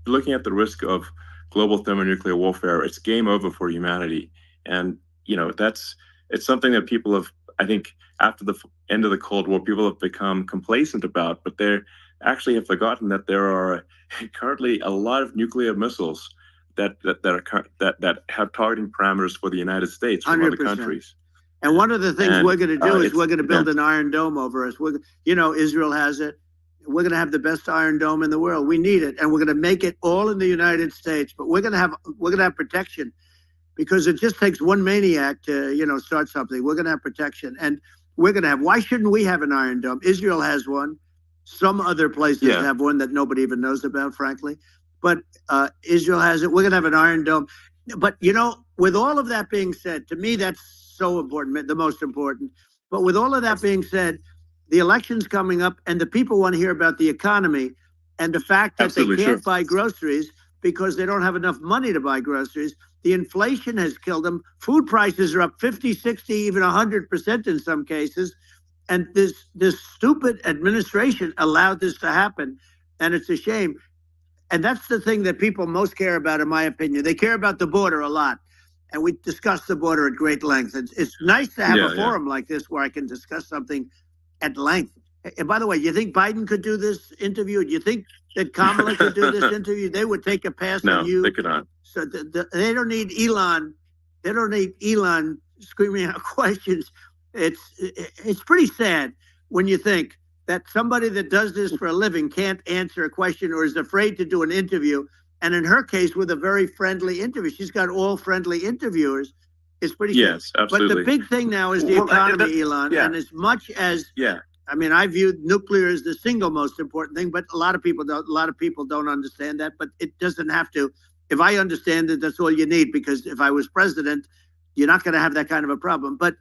looking at the risk of global thermonuclear warfare, it's game over for humanity, and it's something that people have. I think after the end of the Cold War, people have become complacent about, but they actually have forgotten that there are currently a lot of nuclear missiles that have targeting parameters for the United States from 100%. Other countries. And one of the things we're going to do is we're going to build an Iron Dome over us. Israel has it. We're going to have the best Iron Dome in the world. We need it, and we're going to make it all in the United States. But we're going to have protection. because it just takes one maniac to, start something. We're going to have protection, and we're going to have. Why shouldn't we have an Iron Dome? Israel has one. Some other places have one that nobody even knows about, frankly. But Israel has it. We're going to have an Iron Dome. But, with all of that being said, to me, that's so important, the most important. But with all of that being said, the election's coming up, and the people want to hear about the economy and the fact that they can't buy groceries because they don't have enough money to buy groceries. The inflation has killed them. Food prices are up 50, 60, even 100% in some cases. And this stupid administration allowed this to happen. And it's a shame. And that's the thing that people most care about, in my opinion. They care about the border a lot. And we discussed the border at great length. It's nice to have a forum like this where I can discuss something at length. And by the way, you think Biden could do this interview? Do you think that Kamala could do this interview? They would take a pass on you. No, they could not. So they don't need Elon. They don't need Elon screaming out questions. It's pretty sad when you think that somebody that does this for a living can't answer a question or is afraid to do an interview. And in her case, with a very friendly interview, she's got all friendly interviewers. It's pretty sad. Yes, absolutely. But the big thing now is the economy, Elon. And as much as I mean, I view nuclear as the single most important thing, but a lot of people don't. A lot of people don't understand that. But it doesn't have to. If I understand it, that's all you need. Because if I was president, you're not going to have that kind of a problem. But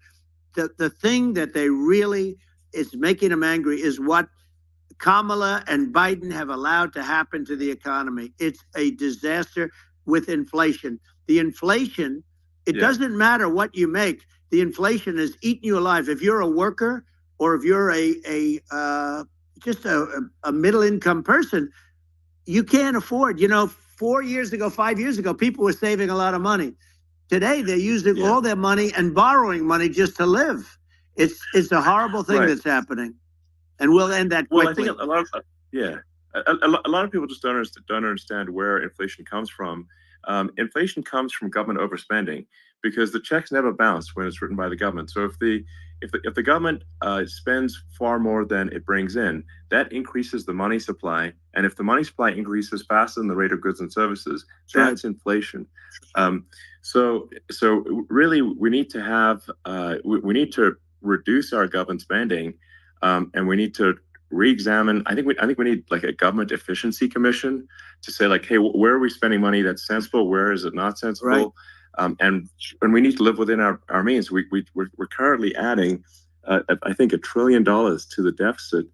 the thing that they really is making them angry is what Kamala and Biden have allowed to happen to the economy. It's a disaster with inflation. The inflation, it doesn't matter what you make. The inflation has eaten you alive. If you're a worker or if you're just a middle income person, you can't afford. 4 years ago, 5 years ago, people were saving a lot of money. Today, they're using all their money and borrowing money just to live. It's a horrible thing that's happening, and we'll end that quickly. Well, I think a lot of people just don't understand where inflation comes from. Inflation comes from government overspending because the checks never bounce when it's written by the government. So if the government spends far more than it brings in, that increases the money supply. And if the money supply increases faster than the rate of goods and services, that's inflation. So really, we need to have we need to reduce our government spending, and we need to re-examine. I think we need like a government efficiency commission to say like, hey, where are we spending money that's sensible? Where is it not sensible? Right. And we need to live within our means. We're currently adding, I think, $1 trillion to the deficit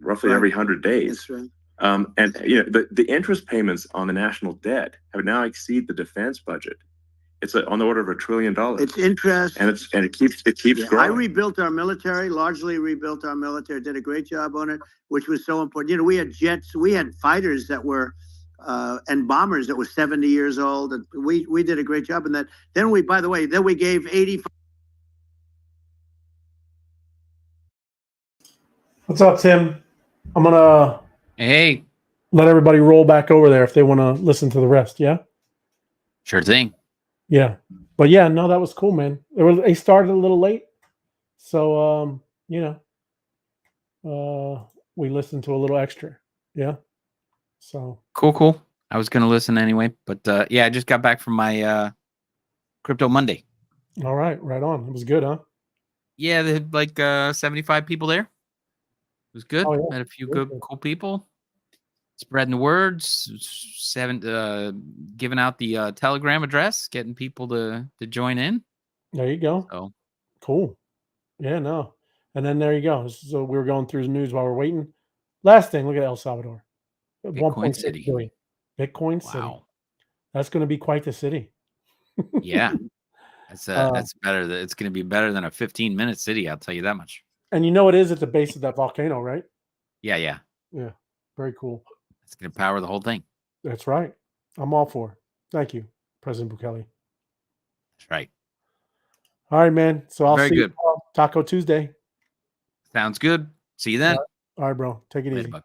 roughly every 100 days. That's right. And the interest payments on the national debt have now exceeded the defense budget. It's on the order of $1 trillion. It's interest, and it keeps growing. I rebuilt our military, largely rebuilt our military. Did a great job on it, which was so important. We had jets, we had fighters that were, and bombers that were 70 years old, and we did a great job in that. Then we gave 85. What's up, Tim? I'm gonna let everybody roll back over there if they want to listen to the rest. Yeah, sure thing. Yeah, but yeah, no, that was cool, man. They started a little late, so we listened to a little extra. Yeah, so cool. I was gonna listen anyway, but I just got back from my Crypto Monday. All right, right on. It was good, huh? Yeah, they had like 75 people there. It was good. Met a few cool people. Spreading the words, giving out the Telegram address, getting people to join in. There you go. So cool. Yeah, no. And then there you go. So we were going through the news while we're waiting. Last thing, look at El Salvador. Bitcoin City. Billion. Bitcoin City. That's going to be quite the city. Yeah. That's better. It's going to be better than a 15-minute city, I'll tell you that much. And it is at the base of that volcano, right? Yeah. Yeah. Very cool. It's going to power the whole thing. That's right. I'm all for it. Thank you, President Bukele. That's right. All right, man. So I'll see you Taco Tuesday. Sounds good. See you then. All right, bro. Take it easy. Bye.